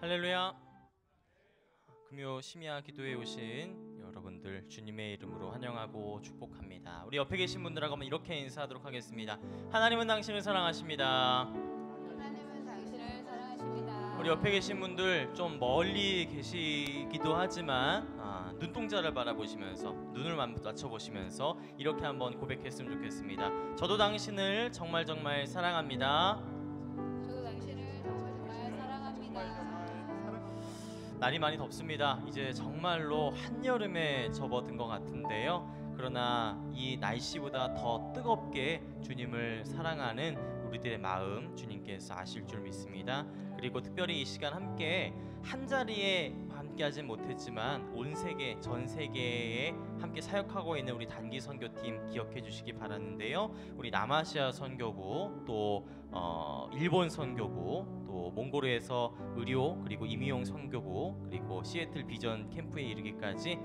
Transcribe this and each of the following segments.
할렐루야. 금요 심야 기도에 오신 여러분들 주님의 이름으로 환영하고 축복합니다. 우리 옆에 계신 분들하고 한번 이렇게 인사하도록 하겠습니다. 하나님은 당신을 사랑하십니다. 하나님은 당신을 사랑하십니다. 우리 옆에 계신 분들 좀 멀리 계시기도 하지만 눈동자를 바라보시면서 눈을 맞춰보시면서 이렇게 한번 고백했으면 좋겠습니다. 저도 당신을 정말 사랑합니다. 저도 당신을 정말 사랑합니다. 날이 많이 덥습니다. 이제 정말로 한여름에 접어든 것 같은데요. 그러나 이 날씨보다 더 뜨겁게 주님을 사랑하는 우리들의 마음 주님께서 아실 줄 믿습니다. 그리고 특별히 이 시간 함께 한자리에 함께하진 못했지만 온 세계 전 세계에 함께 사역하고 있는 우리 단기 선교팀 기억해 주시기 바라는데요. 우리 남아시아 선교부 또 일본 선교부 또 몽골에서 의료 그리고 임의용 선교부 그리고 시애틀 비전 캠프에 이르기까지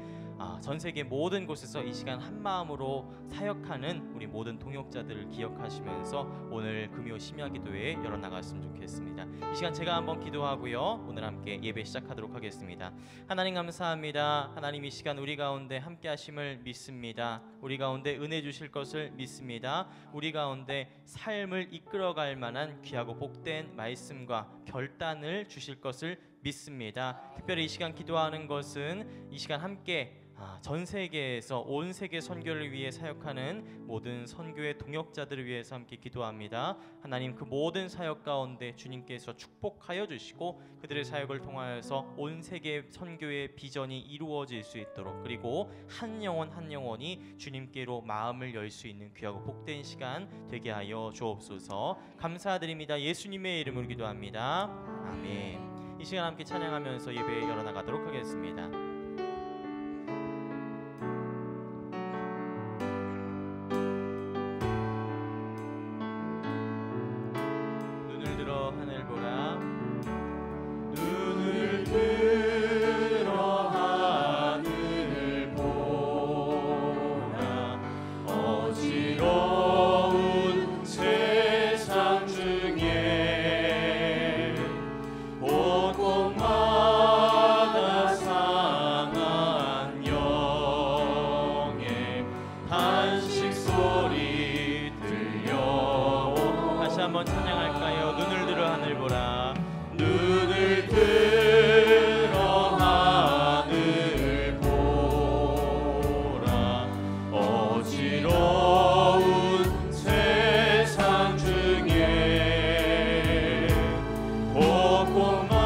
전 세계 모든 곳에서 이 시간 한 마음으로 사역하는 우리 모든 동역자들을 기억하시면서 오늘 금요 심야 기도에 열어나갔으면 좋겠습니다. 이 시간 제가 한번 기도하고요. 오늘 함께 예배 시작하도록 하겠습니다. 하나님 감사합니다. 하나님 이 시간 우리 가운데 함께 하심을 믿습니다. 우리 가운데 은혜 주실 것을 믿습니다. 우리 가운데 삶을 이끌어갈 만한 귀하고 복된 말씀과 결단을 주실 것을 믿습니다. 특별히 이 시간 기도하는 것은 이 시간 함께 전 세계에서 온 세계 선교를 위해 사역하는 모든 선교의 동역자들을 위해서 함께 기도합니다. 하나님 그 모든 사역 가운데 주님께서 축복하여 주시고 그들의 사역을 통하여서 온 세계 선교의 비전이 이루어질 수 있도록 그리고 한 영혼 한 영혼이 주님께로 마음을 열 수 있는 귀하고 복된 시간 되게 하여 주옵소서. 감사드립니다. 예수님의 이름으로 기도합니다. 아멘. 이 시간 함께 찬양하면서 예배 열어나가도록 하겠습니다. 눈을 들어 하늘 보라. 눈을 들어 하늘 보라. 어지러운 세상 중에 곳곳마다 상한 영의 탄식 소리 들려오. 다시 한번 찬양할까요? 눈을 들어 하늘 보라. 눈을 들어 하늘 보라. 어지러운 세상 중에 곳곳마다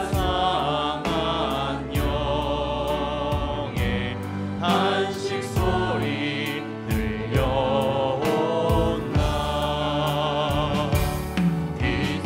상한 영의 탄식 소리 들려온다. 빈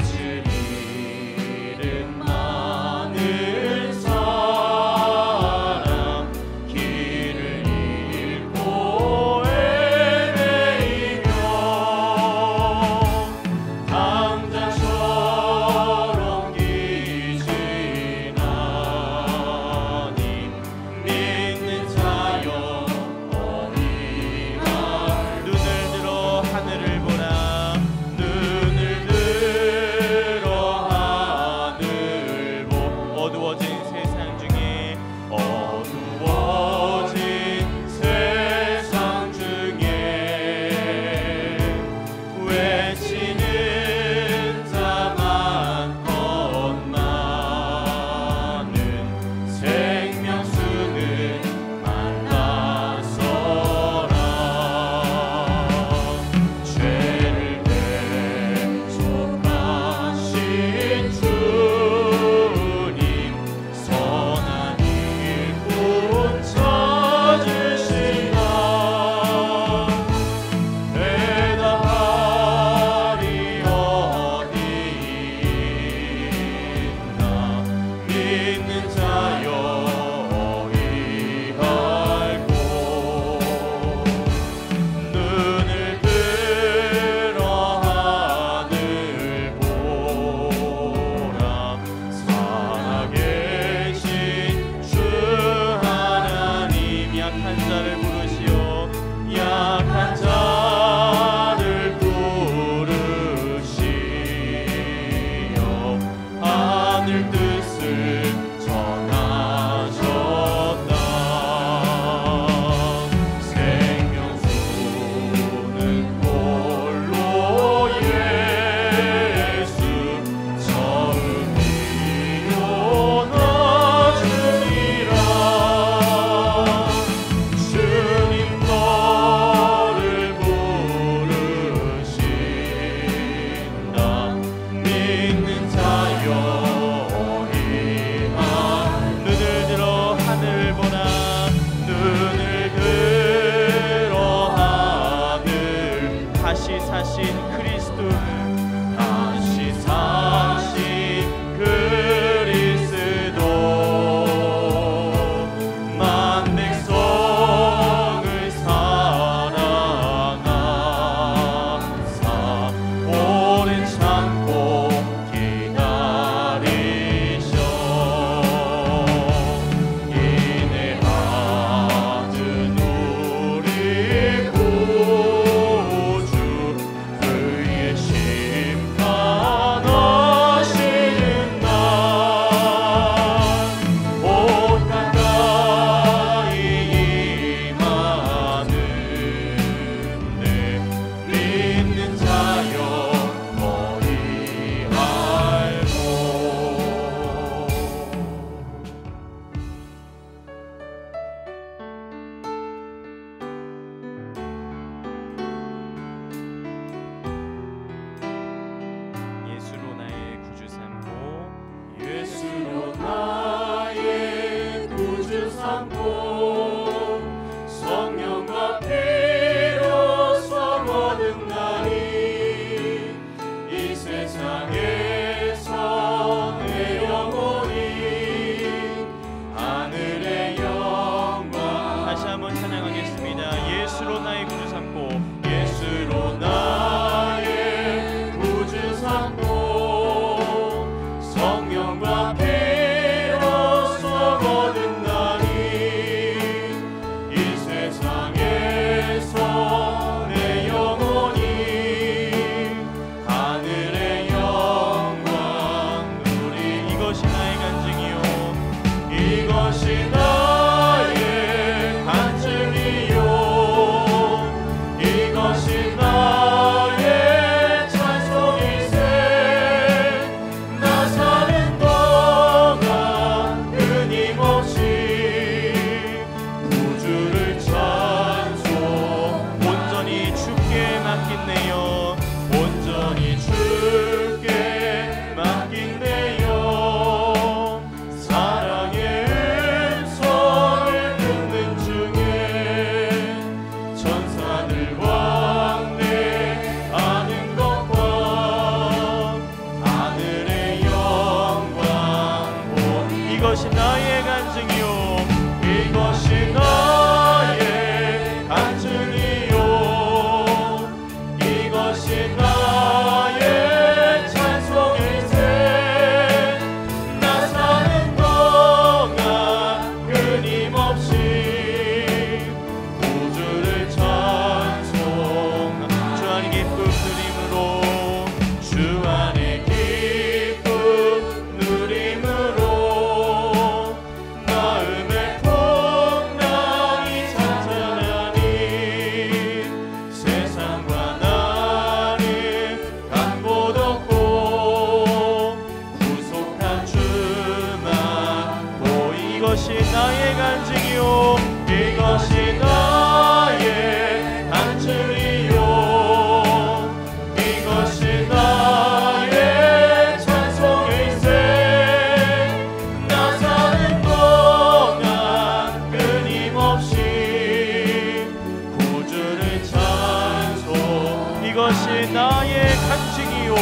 이것이 나의 간증이요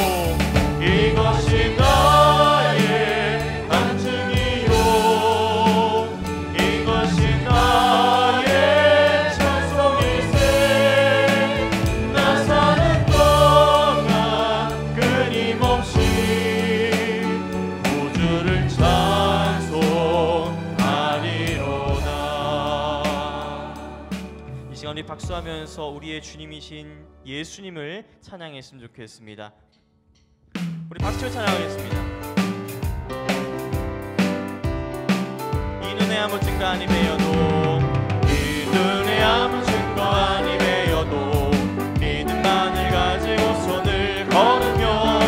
이것이 나의 간증이요 이것이 나의 찬송일세 나 사는 동안 끊임없이 구주를 찬송하리로다. 이 시간 우리 박수하면서 우리의 주님이신 예수님을 찬양했으면 좋겠습니다. 우리 박수를 찬양하겠습니다. 이 눈에 아무 증거 아니매여도 이 눈에 아무 증거 아니매여도 믿음만을 가지고 손을 걸으며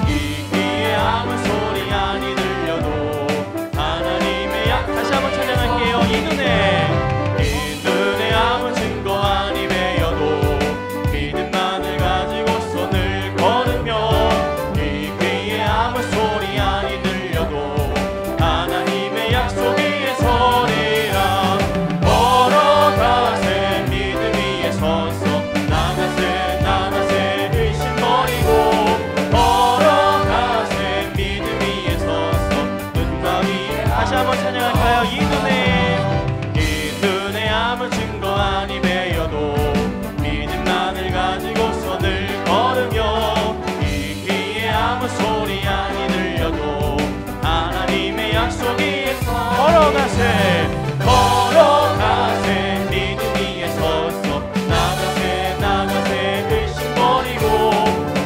이 귀에 아무 소리 아니 들려도 하나님의 약 다시 한번 찬양할게요. 이 눈에 아무 증거 아니매여도 믿음만을 가지고 손을 걸으며 이 귀에 아무 소리 아니 들려도 하나님의 약속 위에 서리라. 걸어가세 믿음 위에 서서 나가세 의심 버리고 걸어가세 믿음 위에 서서 눈과 위에 다시 한번 찬양할까요? 이 눈에 아무 증거 아니 매여도 믿음만을 가지고 손을 걸으며 이 귀에 아무 소리 아니 들려도 하나님의 약속 위에서 걸어가세 믿음 위에 서서 나가세 의심 버리고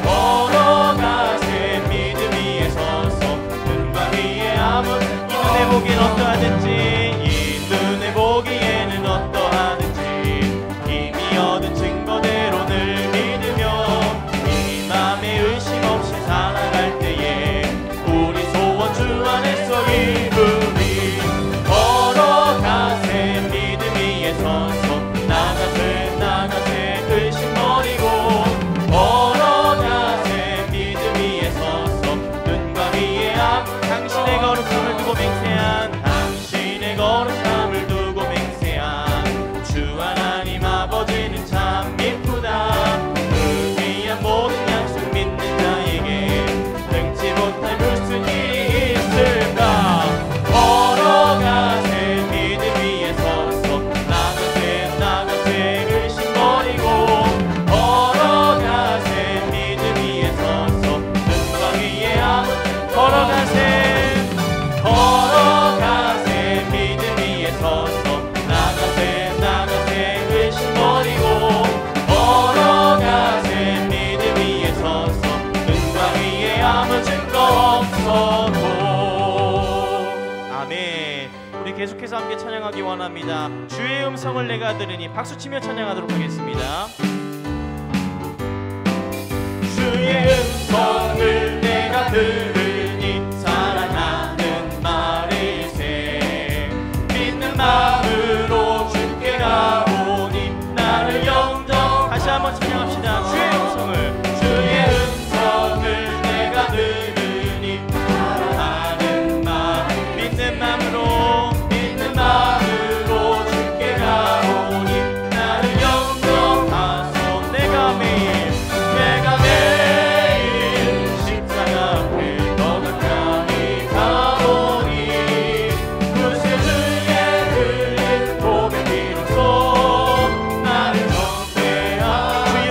걸어가세 믿음 위에 서서 눈과 위에 아무 이 눈에 보기엔 어떠하든지 이 눈에 보기에는 어떠하든지 이미 얻은 증거대로 늘 믿으며 이 맘에 의심 없이 살아갈 때에 우리 소원 주 안에서 이루리. 걸어가세 믿음 위에 서서 나가세 의심 버리고 걸어가세 믿음 위에 서서 눈과 위에 아무 당신의 거룩함을 두고 맹세한 당신의 거룩함을 두고 맹세한 주 하나님 아버지는 참 미쁘다. 그 귀한 모든 약속 믿는 자에게 등치 못할 무슨 일이 있을까. 걸어가세 믿음 위에 서서 나가세 의심 버리고 걸어가세 믿음 위에 서서 눈과 위에 아무 걸어가세 믿음 위에 서서 나가세 의심 버리고 걸어가세 믿음 위에 서서 눈과 위에 아무 증거 없어도. 아멘. 우리 계속해서 함께 찬양하기 원합니다. 주의 음성을 내가 들으니 박수치며 찬양하도록 하겠습니다. 주의 음성을 내가 들으니 사랑하는 말일세 믿는 마음으로 주께 나오니 나를 영접. 다시 한번 찬양합시다. 주의 음성을 내가 들으니 사랑하는 마음 믿는 마음으로 주께 나오니 나를 영접하소. 내가 매일 십자가 앞에 더 가까이 가오니 구세 주의 흘린 보배 비로소 나를 정죄하소서. 주여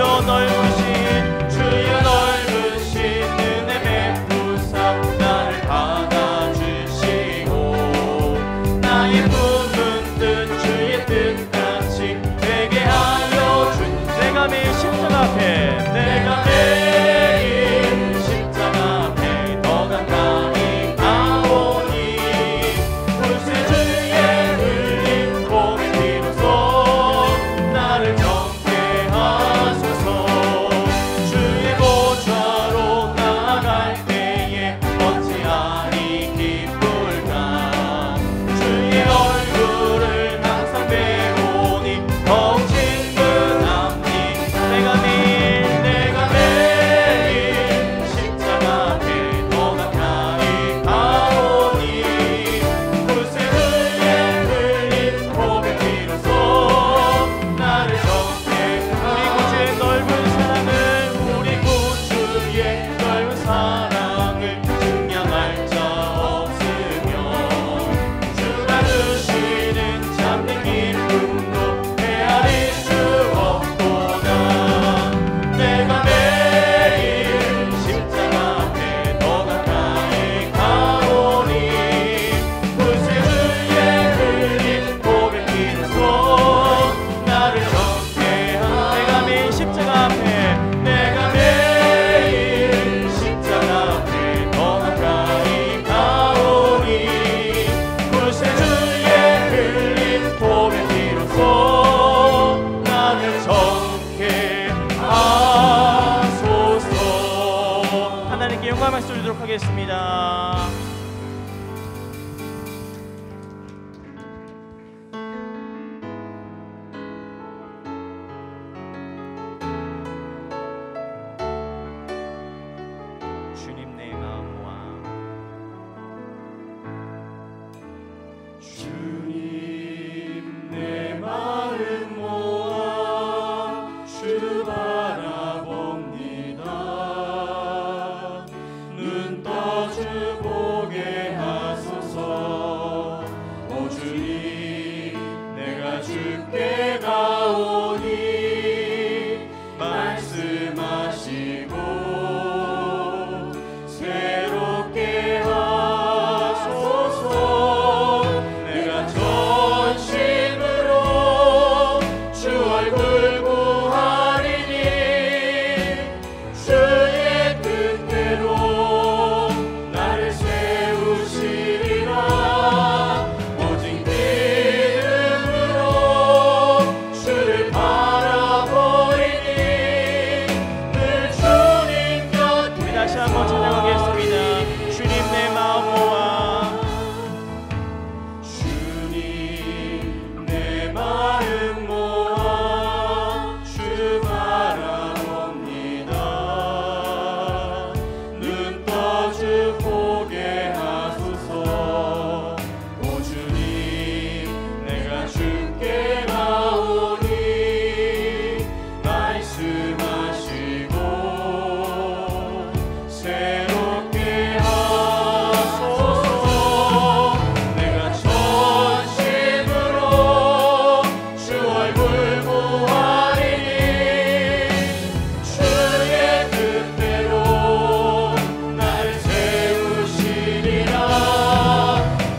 정케 하소서. 하나님께 영광 말씀 드리도록 하겠습니다. 주님 내 마음 모아 주님 내 마음 모아 주 바라봅니다. 눈 떠 주 보게 하소서. 오 주님 내가 주께 가오니 말씀하시고 새롭게 하소서. 내가 전심으로 주 얼굴 구하리니 주의 뜻대로 나를 세우시리라. 오직 믿음으로 주를 바라보리니 늘 주님 곁에. 우리 다시 한번 찬양하겠습니다. 주님 내 마음 모아 주님 내 마음 모아 주 바라봅니다. 눈 떠 주 보게 하소서. 오 주님 내가 주께 나오니 말씀하시고 새롭게 하소서. 내가 전심으로 주 얼굴 구하리니 주의 뜻대로 나를 세우시리라.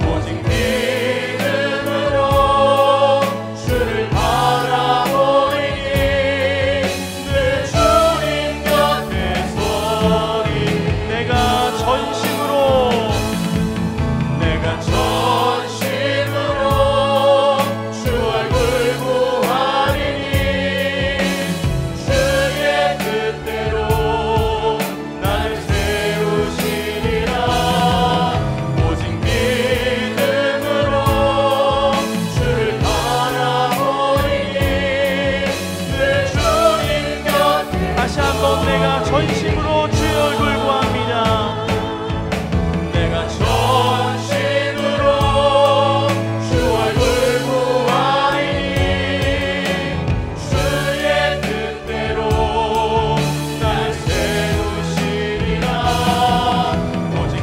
오직 믿음으로 주를 바라보리니 늘 주님 곁에 서리. 내가 전심으로 주 얼굴 구하리니 주의 뜻대로 나를 세우시리라. 오직 믿음으로 주를 바라보리니 늘 주님 곁에. 다시 한번 내가 전심으로 주의 얼굴 구합니다. 내가 전심으로 주 얼굴 구하리니 주의 뜻대로 날 세우시리라. 오직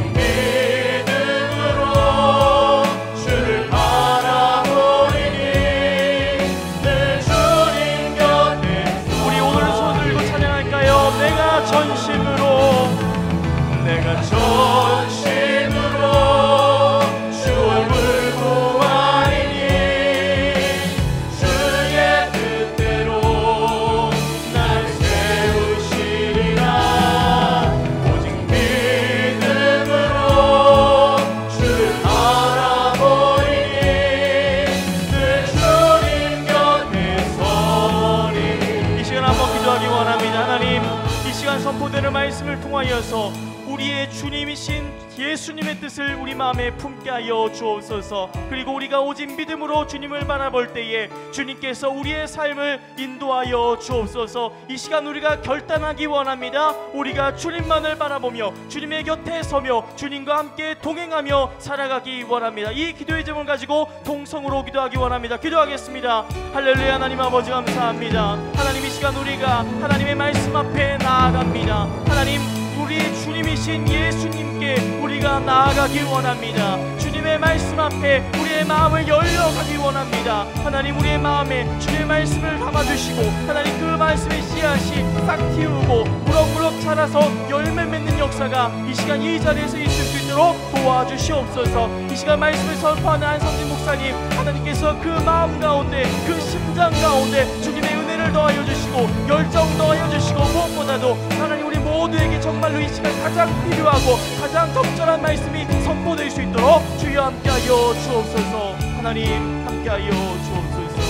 믿음으로 주를 바라보리니 늘 주님 곁에. 우리 오늘 손 들고 찬양할까요? 내가 전심으로 주 얼굴 구하리니 주의 뜻대로 날 세우시리라. 오직 믿음으로 주를 바라보리니 늘 주님 곁에 서리. 이 시간 한번 기도하기 원합니다. 하나님, 이 시간 선포되는 말씀을 통하여서 우리의 주님이신 예수님의 뜻을 우리 마음에 품게 하여 주옵소서. 그리고 우리가 오직 믿음으로 주님을 바라볼 때에 주님께서 우리의 삶을 인도하여 주옵소서. 이 시간 우리가 결단하기 원합니다. 우리가 주님만을 바라보며 주님의 곁에 서며 주님과 함께 동행하며 살아가기 원합니다. 이 기도의 제목을 가지고 동성으로 기도하기 원합니다. 기도하겠습니다. 할렐루야. 하나님 아버지 감사합니다. 하나님, 이 시간 우리가 하나님의 말씀 앞에 나아갑니다. 하나님, 우리 주님이신 예수님께 우리가 나아가기 원합니다. 주님의 말씀 앞에 우리의 마음을 열려가기 원합니다. 하나님, 우리의 마음에 주님의 말씀을 담아주시고 하나님, 그 말씀의 씨앗이 싹 틔우고 무럭무럭 자라서 열매 맺는 역사가 이 시간 이 자리에서 있을 수 있도록 도와주시옵소서. 이 시간 말씀을 선포하는 안성진 목사님, 하나님께서 그 마음 가운데, 그 심장 가운데 주님의 은혜를 더하여 주시고 열정 더하여 주시고, 무엇보다도 하나님, 우리 모두에게 정말로 이 시간 가장 필요하고 가장 적절한 말씀이 선포될 수 있도록 주여 함께하여 주옵소서. 하나님, 함께하여 주옵소서.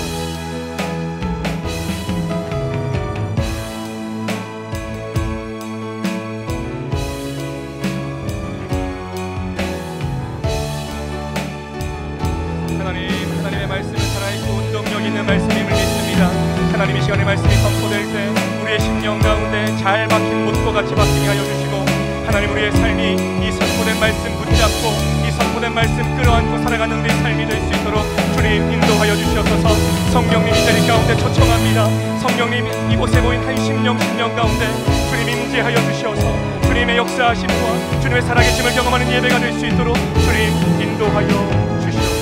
될 때 우리의 심령 가운데 잘 막힌 못과 같이 박히게 하여 주시고, 하나님 우리의 삶이 이 선포된 말씀 붙잡고 이 선포된 말씀 끌어안고 살아가는 우리의 삶이 될 수 있도록 주님 인도하여 주시옵소서. 성령님 이 자리 가운데 초청합니다. 성령님 이곳에 모인 한 심령 가운데 주님 임재하여 주시옵소서. 주님의 역사하심과 주님의 살아계심을 경험하는 예배가 될 수 있도록 주님 인도하여 주시옵소서.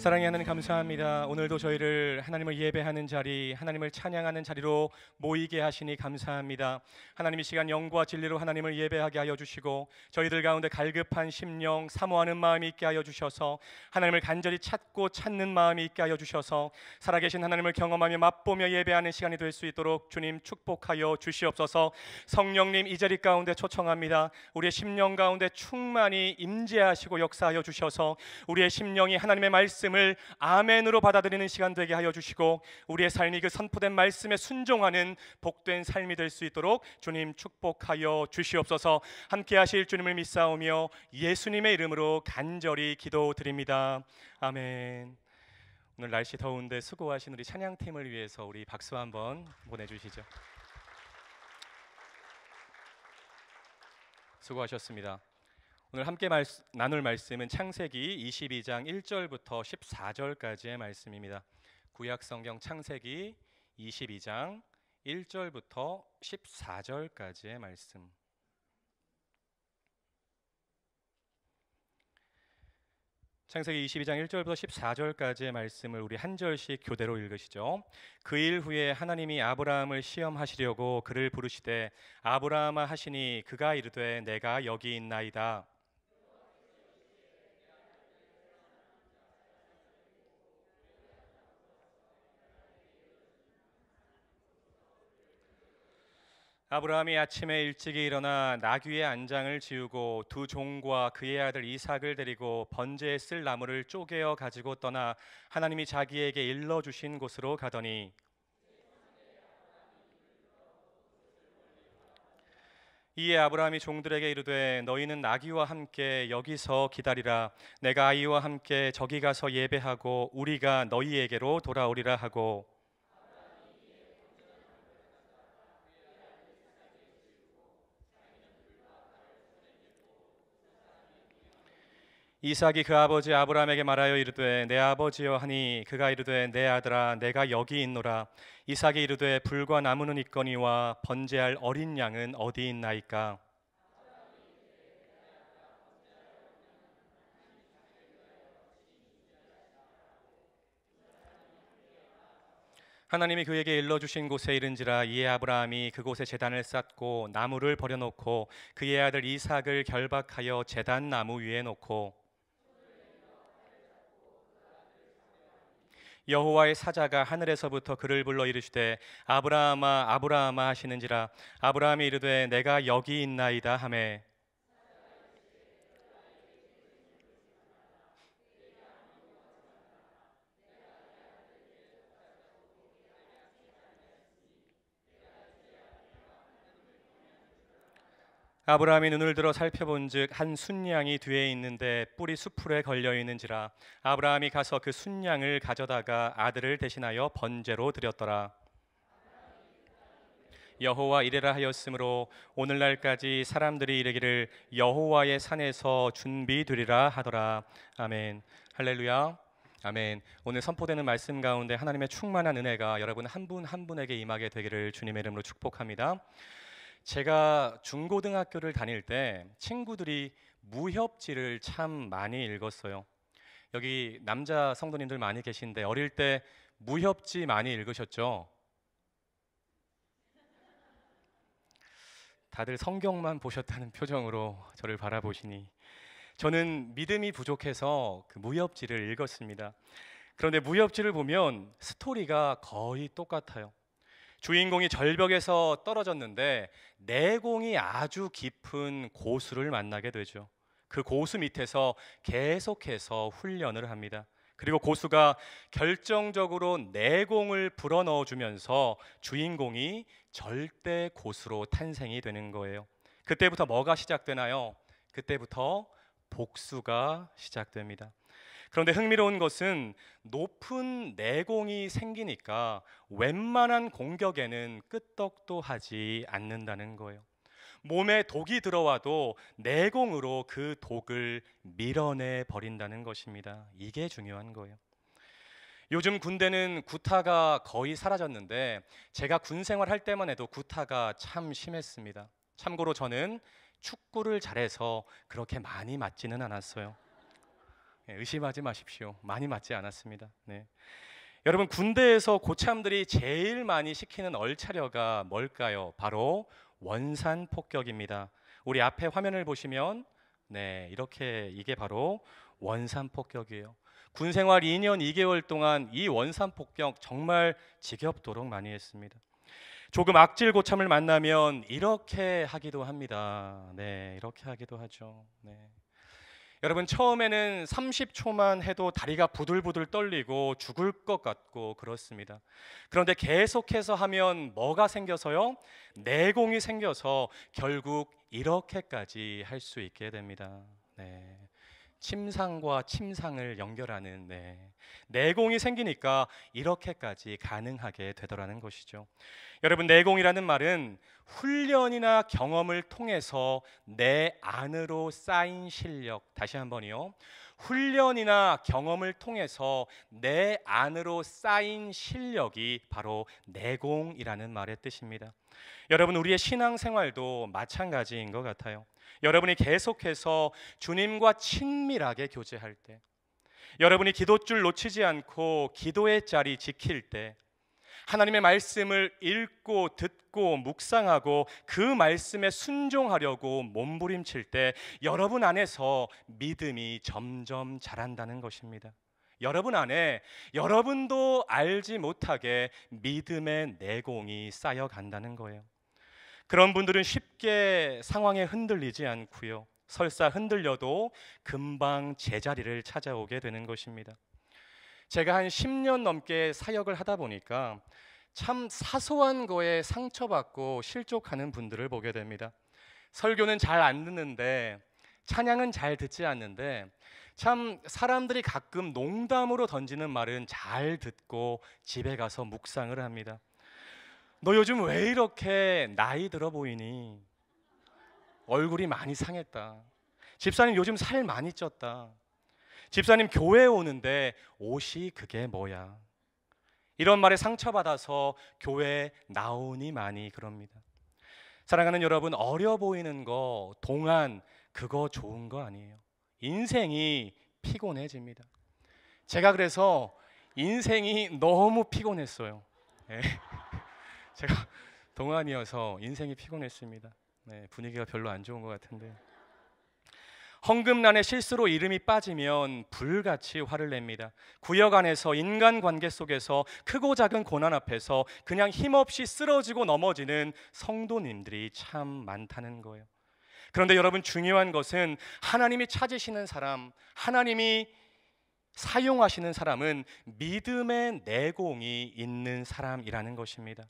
사랑의 하나님 감사합니다. 오늘도 저희를 하나님을 예배하는 자리, 하나님을 찬양하는 자리로 모이게 하시니 감사합니다. 하나님 이 시간 영과 진리로 하나님을 예배하게 하여 주시고, 저희들 가운데 갈급한 심령, 사모하는 마음이 있게 하여 주셔서 하나님을 간절히 찾고 찾는 마음이 있게 하여 주셔서 살아계신 하나님을 경험하며 맛보며 예배하는 시간이 될 수 있도록 주님 축복하여 주시옵소서. 성령님 이 자리 가운데 초청합니다. 우리의 심령 가운데 충만히 임재하시고 역사하여 주셔서 우리의 심령이 하나님의 말씀을 아멘으로 받아들이는 시간 되게 하여 주시고, 우리의 삶이 그 선포된 말씀에 순종하는 복된 삶이 될 수 있도록 주님 축복하여 주시옵소서. 함께 하실 주님을 믿사오며 예수님의 이름으로 간절히 기도드립니다. 아멘. 오늘 날씨 더운데 수고하신 우리 찬양팀을 위해서 우리 박수 한번 보내주시죠. 수고하셨습니다. 오늘 함께 나눌 말씀은 창세기 22장 1절부터 14절까지의 말씀입니다. 구약성경 창세기 22장 1절부터 14절까지의 말씀. 창세기 22장 1절부터 14절까지의 말씀을 우리 한 절씩 교대로 읽으시죠. 그 일 후에 하나님이 아브라함을 시험하시려고 그를 부르시되 아브라함아 하시니 그가 이르되 내가 여기 있나이다. 아브라함이 아침에 일찍이 일어나 나귀의 안장을 지우고 두 종과 그의 아들 이삭을 데리고 번제에 쓸 나무를 쪼개어 가지고 떠나 하나님이 자기에게 일러주신 곳으로 가더니, 이에 아브라함이 종들에게 이르되 너희는 나귀와 함께 여기서 기다리라. 내가 아이와 함께 저기 가서 예배하고 우리가 너희에게로 돌아오리라 하고, 이삭이 그 아버지 아브라함에게 말하여 이르되 내 아버지여 하니 그가 이르되 내 아들아 내가 여기 있노라. 이삭이 이르되 불과 나무는 있거니와 번제할 어린 양은 어디 있나이까. 하나님이 그에게 일러주신 곳에 이른지라. 이에 아브라함이 그곳에 제단을 쌓고 나무를 버려놓고 그의 아들 이삭을 결박하여 제단 나무 위에 놓고, 여호와의 사자가 하늘에서부터 그를 불러 이르시되 아브라함아 아브라함아 하시는지라. 아브라함이 이르되 내가 여기 있나이다 하매, 아브라함이 눈을 들어 살펴본즉 한 순양이 뒤에 있는데 뿔이 수풀에 걸려 있는지라. 아브라함이 가서 그 순양을 가져다가 아들을 대신하여 번제로 드렸더라. 여호와 이레라 하였으므로 오늘날까지 사람들이 이르기를 여호와의 산에서 준비되리라 하더라. 아멘. 할렐루야. 아멘. 오늘 선포되는 말씀 가운데 하나님의 충만한 은혜가 여러분 한 분 한 분에게 임하게 되기를 주님의 이름으로 축복합니다. 제가 중고등학교를 다닐 때 친구들이 무협지를 참 많이 읽었어요. 여기 남자 성도님들 많이 계신데 어릴 때 무협지 많이 읽으셨죠? 다들 성경만 보셨다는 표정으로 저를 바라보시니, 저는 믿음이 부족해서 그 무협지를 읽었습니다. 그런데 무협지를 보면 스토리가 거의 똑같아요. 주인공이 절벽에서 떨어졌는데 내공이 아주 깊은 고수를 만나게 되죠. 그 고수 밑에서 계속해서 훈련을 합니다. 그리고 고수가 결정적으로 내공을 불어넣어 주면서 주인공이 절대 고수로 탄생이 되는 거예요. 그때부터 뭐가 시작되나요? 그때부터 복수가 시작됩니다. 그런데 흥미로운 것은 높은 내공이 생기니까 웬만한 공격에는 끄떡도 하지 않는다는 거예요. 몸에 독이 들어와도 내공으로 그 독을 밀어내 버린다는 것입니다. 이게 중요한 거예요. 요즘 군대는 구타가 거의 사라졌는데 제가 군 생활할 때만 해도 구타가 참 심했습니다. 참고로 저는 축구를 잘해서 그렇게 많이 맞지는 않았어요. 의심하지 마십시오. 많이 맞지 않았습니다. 네. 여러분, 군대에서 고참들이 제일 많이 시키는 얼차려가 뭘까요? 바로 원산 폭격입니다. 우리 앞에 화면을 보시면 이렇게 이게 바로 원산 폭격이에요. 군 생활 2년 2개월 동안 이 원산 폭격 정말 지겹도록 많이 했습니다. 조금 악질 고참을 만나면 이렇게 하기도 합니다. 이렇게 하기도 하죠. 여러분, 처음에는 30초만 해도 다리가 부들부들 떨리고 죽을 것 같고 그렇습니다. 그런데 계속해서 하면 뭐가 생겨서요? 내공이 생겨서 결국 이렇게까지 할 수 있게 됩니다. 침상과 침상을 연결하는 내공이 생기니까 이렇게까지 가능하게 되더라는 것이죠. 여러분, 내공이라는 말은 훈련이나 경험을 통해서 내 안으로 쌓인 실력, 다시 한번요. 훈련이나 경험을 통해서 내 안으로 쌓인 실력이 바로 내공이라는 말의 뜻입니다. 여러분, 우리의 신앙생활도 마찬가지인 것 같아요. 여러분이 계속해서 주님과 친밀하게 교제할 때, 여러분이 기도줄 놓치지 않고 기도의 자리 지킬 때, 하나님의 말씀을 읽고 듣고 묵상하고 그 말씀에 순종하려고 몸부림칠 때 여러분 안에서 믿음이 점점 자란다는 것입니다. 여러분 안에 여러분도 알지 못하게 믿음의 내공이 쌓여간다는 거예요. 그런 분들은 쉽게 상황에 흔들리지 않고요. 설사 흔들려도 금방 제자리를 찾아오게 되는 것입니다. 제가 한 10년 넘게 사역을 하다 보니까 참 사소한 거에 상처받고 실족하는 분들을 보게 됩니다. 설교는 잘 안 듣는데, 찬양은 잘 듣지 않는데, 참 사람들이 가끔 농담으로 던지는 말은 잘 듣고 집에 가서 묵상을 합니다. 너 요즘 왜 이렇게 나이 들어 보이니? 얼굴이 많이 상했다. 집사님 요즘 살 많이 쪘다. 집사님 교회 오는데 옷이 그게 뭐야? 이런 말에 상처받아서 교회 나오니 많이 그럽니다. 사랑하는 여러분, 어려 보이는 거 동안 그거 좋은 거 아니에요. 인생이 피곤해집니다. 제가 그래서 인생이 너무 피곤했어요. 제가 동안이어서 인생이 피곤했습니다. 분위기가 별로 안 좋은 것 같은데, 헝금란에 실수로 이름이 빠지면 불같이 화를 냅니다. 구역 안에서 인간관계 속에서 크고 작은 고난 앞에서 그냥 힘없이 쓰러지고 넘어지는 성도님들이 참 많다는 거예요. 그런데 여러분, 중요한 것은 하나님이 찾으시는 사람, 하나님이 사용하시는 사람은 믿음의 내공이 있는 사람이라는 것입니다.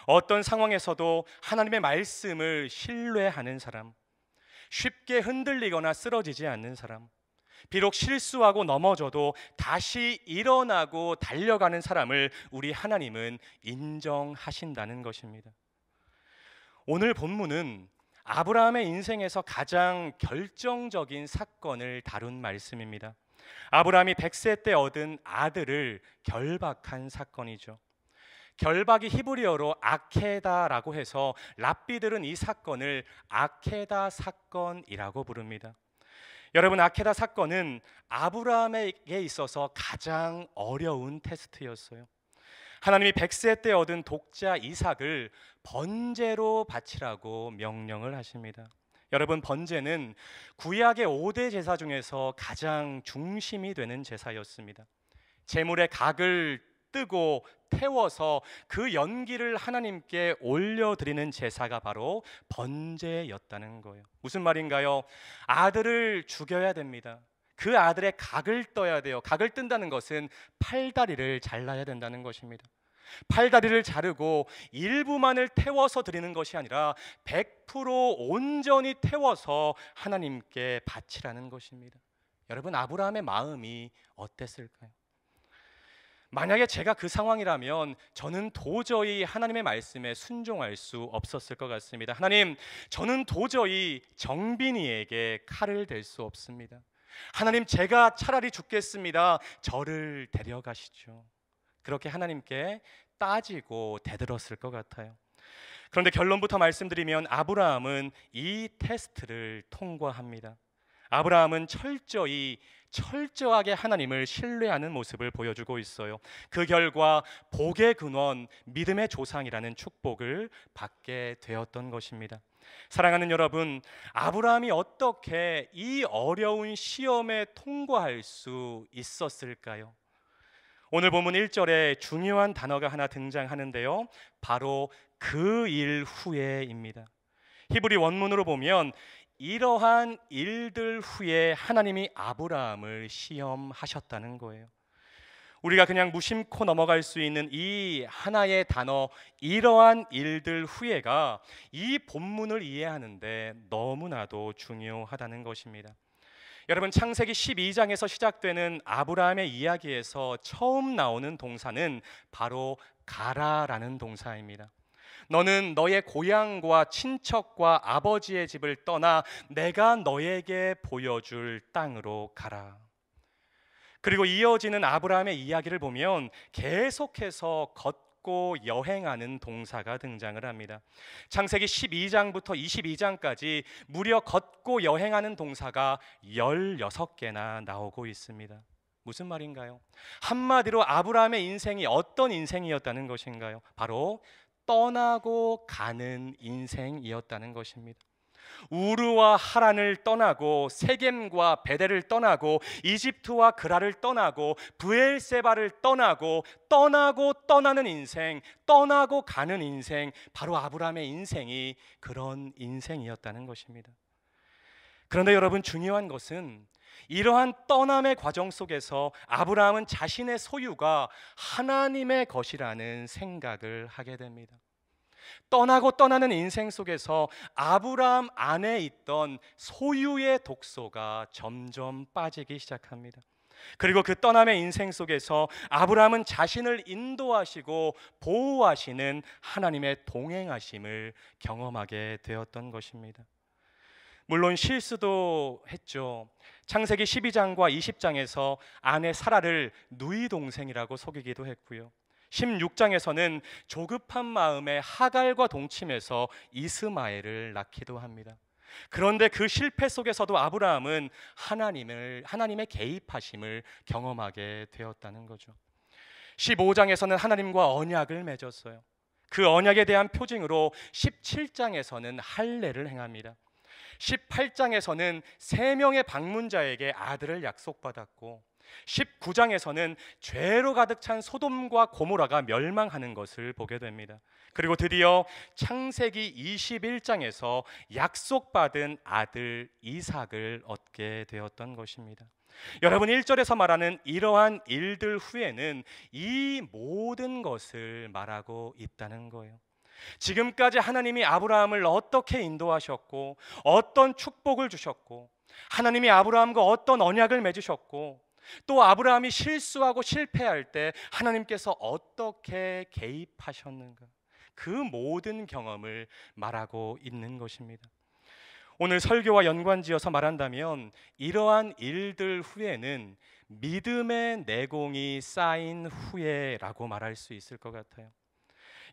어떤 상황에서도 하나님의 말씀을 신뢰하는 사람, 쉽게 흔들리거나 쓰러지지 않는 사람, 비록 실수하고 넘어져도 다시 일어나고 달려가는 사람을 우리 하나님은 인정하신다는 것입니다. 오늘 본문은 아브라함의 인생에서 가장 결정적인 사건을 다룬 말씀입니다. 아브라함이 100세 때 얻은 아들을 결박한 사건이죠. 결박이 히브리어로 아케다라고 해서 랍비들은 이 사건을 아케다 사건이라고 부릅니다. 여러분, 아케다 사건은 아브라함에게 있어서 가장 어려운 테스트였어요. 하나님이 100세 때 얻은 독자 이삭을 번제로 바치라고 명령을 하십니다. 여러분, 번제는 구약의 5대 제사 중에서 가장 중심이 되는 제사였습니다. 제물의 각을 뜨고 태워서 그 연기를 하나님께 올려드리는 제사가 바로 번제였다는 거예요. 무슨 말인가요? 아들을 죽여야 됩니다. 그 아들의 각을 떠야 돼요. 각을 뜬다는 것은 팔다리를 잘라야 된다는 것입니다. 팔다리를 자르고 일부만을 태워서 드리는 것이 아니라 100% 온전히 태워서 하나님께 바치라는 것입니다. 여러분, 아브라함의 마음이 어땠을까요? 만약에 제가 그 상황이라면 저는 도저히 하나님의 말씀에 순종할 수 없었을 것 같습니다. 하나님, 저는 도저히 정빈이에게 칼을 댈 수 없습니다. 하나님, 제가 차라리 죽겠습니다. 저를 데려가시죠. 그렇게 하나님께 따지고 대들었을 것 같아요. 그런데 결론부터 말씀드리면 아브라함은 이 테스트를 통과합니다. 아브라함은 철저하게 하나님을 신뢰하는 모습을 보여주고 있어요. 그 결과 복의 근원, 믿음의 조상이라는 축복을 받게 되었던 것입니다. 사랑하는 여러분, 아브라함이 어떻게 이 어려운 시험에 통과할 수 있었을까요? 오늘 본문 1절에 중요한 단어가 하나 등장하는데요, 바로 그 일 후에입니다. 히브리 원문으로 보면 이러한 일들 후에 하나님이 아브라함을 시험하셨다는 거예요. 우리가 그냥 무심코 넘어갈 수 있는 이 하나의 단어, 이러한 일들 후에가 이 본문을 이해하는데 너무나도 중요하다는 것입니다. 여러분, 창세기 12장에서 시작되는 아브라함의 이야기에서 처음 나오는 동사는 바로 가라라는 동사입니다. 너는 너의 고향과 친척과 아버지의 집을 떠나 내가 너에게 보여줄 땅으로 가라. 그리고 이어지는 아브라함의 이야기를 보면 계속해서 걷고 여행하는 동사가 등장을 합니다. 창세기 12장부터 22장까지 무려 걷고 여행하는 동사가 16개나 나오고 있습니다. 무슨 말인가요? 한마디로 아브라함의 인생이 어떤 인생이었다는 것인가요? 바로 떠나고 가는 인생이었다는 것입니다. 우르와 하란을 떠나고 세겜과 베델을 떠나고 이집트와 그라를 떠나고 브엘세바를 떠나고 떠나는 인생, 떠나고 가는 인생, 바로 아브라함의 인생이 그런 인생이었다는 것입니다. 그런데 여러분, 중요한 것은 이러한 떠남의 과정 속에서 아브라함은 자신의 소유가 하나님의 것이라는 생각을 하게 됩니다. 떠나는 인생 속에서 아브라함 안에 있던 소유의 독소가 점점 빠지기 시작합니다. 그리고 그 떠남의 인생 속에서 아브라함은 자신을 인도하시고 보호하시는 하나님의 동행하심을 경험하게 되었던 것입니다. 물론 실수도 했죠. 창세기 12장과 20장에서 아내 사라를 누이 동생이라고 속이기도 했고요. 16장에서는 조급한 마음에 하갈과 동침해서 이스마엘을 낳기도 합니다. 그런데 그 실패 속에서도 아브라함은 하나님의 개입하심을 경험하게 되었다는 거죠. 15장에서는 하나님과 언약을 맺었어요. 그 언약에 대한 표징으로 17장에서는 할례를 행합니다. 18장에서는 3명의 방문자에게 아들을 약속받았고 19장에서는 죄로 가득 찬 소돔과 고모라가 멸망하는 것을 보게 됩니다. 그리고 드디어 창세기 21장에서 약속받은 아들 이삭을 얻게 되었던 것입니다. 여러분, 1절에서 말하는 이러한 일들 후에는 이 모든 것을 말하고 있다는 거예요. 지금까지 하나님이 아브라함을 어떻게 인도하셨고 어떤 축복을 주셨고 하나님이 아브라함과 어떤 언약을 맺으셨고 또 아브라함이 실수하고 실패할 때 하나님께서 어떻게 개입하셨는가, 그 모든 경험을 말하고 있는 것입니다. 오늘 설교와 연관지어서 말한다면 이러한 일들 후에는 믿음의 내공이 쌓인 후에라고 말할 수 있을 것 같아요.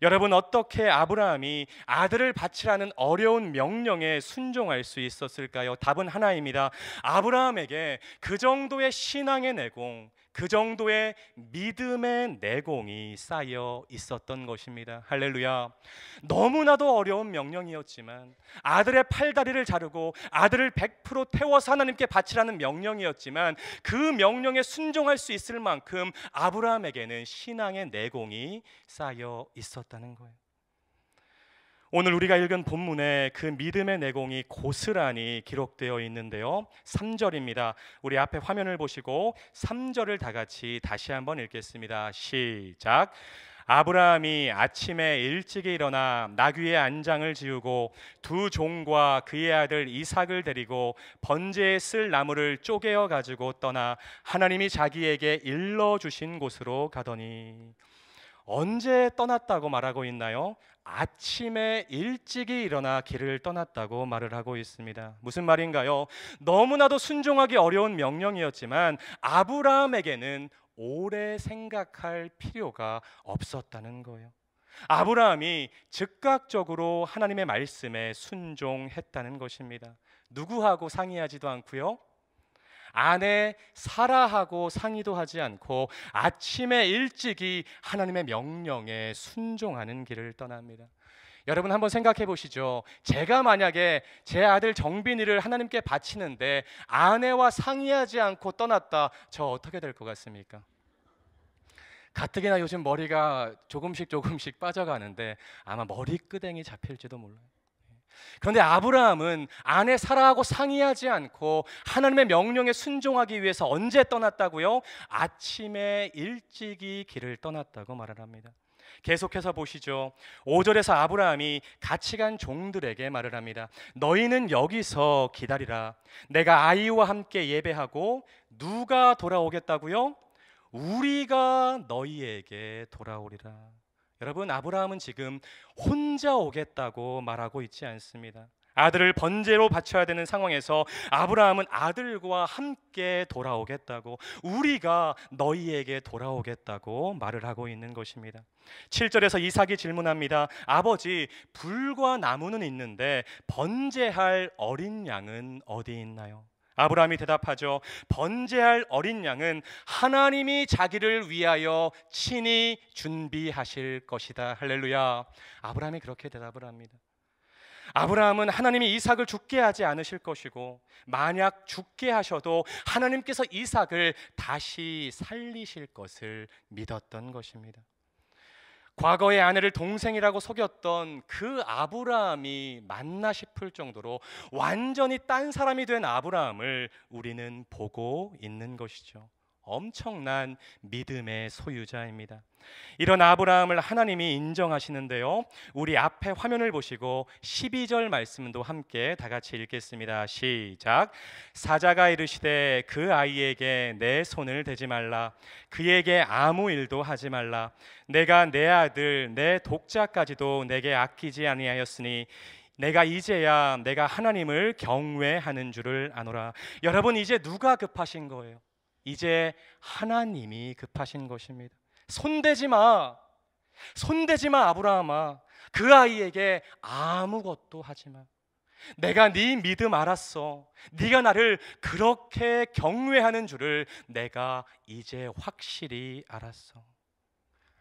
여러분, 어떻게 아브라함이 아들을 바치라는 어려운 명령에 순종할 수 있었을까요? 답은 하나입니다. 아브라함에게 그 정도의 신앙의 내공, 그 정도의 믿음의 내공이 쌓여 있었던 것입니다. 할렐루야. 너무나도 어려운 명령이었지만, 아들의 팔다리를 자르고 아들을 100% 태워서 하나님께 바치라는 명령이었지만, 그 명령에 순종할 수 있을 만큼 아브라함에게는 신앙의 내공이 쌓여 있었다는 거예요. 오늘 우리가 읽은 본문에 그 믿음의 내공이 고스란히 기록되어 있는데요, 3절입니다. 우리 앞에 화면을 보시고 3절을 다 같이 다시 한번 읽겠습니다. 시작. 아브라함이 아침에 일찍이 일어나 나귀의 안장을 지우고 두 종과 그의 아들 이삭을 데리고 번제에 쓸 나무를 쪼개어 가지고 떠나 하나님이 자기에게 일러주신 곳으로 가더니, 언제 떠났다고 말하고 있나요? 아침에 일찍이 일어나 길을 떠났다고 말을 하고 있습니다. 무슨 말인가요? 너무나도 순종하기 어려운 명령이었지만 아브라함에게는 오래 생각할 필요가 없었다는 거예요. 아브라함이 즉각적으로 하나님의 말씀에 순종했다는 것입니다. 누구하고 상의하지도 않고요, 아내 사라하고 상의도 하지 않고 아침에 일찍이 하나님의 명령에 순종하는 길을 떠납니다. 여러분 한번 생각해 보시죠. 제가 만약에 제 아들 정빈이를 하나님께 바치는데 아내와 상의하지 않고 떠났다, 저 어떻게 될 것 같습니까? 가뜩이나 요즘 머리가 조금씩 빠져가는데 아마 머리끄댕이 잡힐지도 몰라요. 그런데 아브라함은 아내 사라하고 상의하지 않고 하나님의 명령에 순종하기 위해서 언제 떠났다고요? 아침에 일찍이 길을 떠났다고 말을 합니다. 계속해서 보시죠. 5절에서 아브라함이 같이 간 종들에게 말을 합니다. 너희는 여기서 기다리라. 내가 아이와 함께 예배하고 누가 돌아오겠다고요? 우리가 너희에게 돌아오리라. 여러분, 아브라함은 지금 혼자 오겠다고 말하고 있지 않습니다. 아들을 번제로 바쳐야 되는 상황에서 아브라함은 아들과 함께 돌아오겠다고, 우리가 너희에게 돌아오겠다고 말을 하고 있는 것입니다. 7절에서 이삭이 질문합니다. 아버지, 불과 나무는 있는데 번제할 어린 양은 어디 있나요? 아브라함이 대답하죠. 번제할 어린 양은 하나님이 자기를 위하여 친히 준비하실 것이다. 할렐루야. 아브라함이 그렇게 대답을 합니다. 아브라함은 하나님이 이삭을 죽게 하지 않으실 것이고, 만약 죽게 하셔도 하나님께서 이삭을 다시 살리실 것을 믿었던 것입니다. 과거의 아내를 동생이라고 속였던 그 아브라함이 맞나 싶을 정도로 완전히 딴 사람이 된 아브라함을 우리는 보고 있는 것이죠. 엄청난 믿음의 소유자입니다. 이런 아브라함을 하나님이 인정하시는데요, 우리 앞에 화면을 보시고 12절 말씀도 함께 다 같이 읽겠습니다. 시작. 사자가 이르시되 그 아이에게 내 손을 대지 말라. 그에게 아무 일도 하지 말라. 내가 내 아들 내 독자까지도 내게 아끼지 아니하였으니 내가 이제야 내가 하나님을 경외하는 줄을 아노라. 여러분, 이제 누가 급하신 거예요? 이제 하나님이 급하신 것입니다. 손대지 마. 손대지 마, 아브라함아. 그 아이에게 아무것도 하지 마. 내가 네 믿음 알았어. 네가 나를 그렇게 경외하는 줄을 내가 이제 확실히 알았어.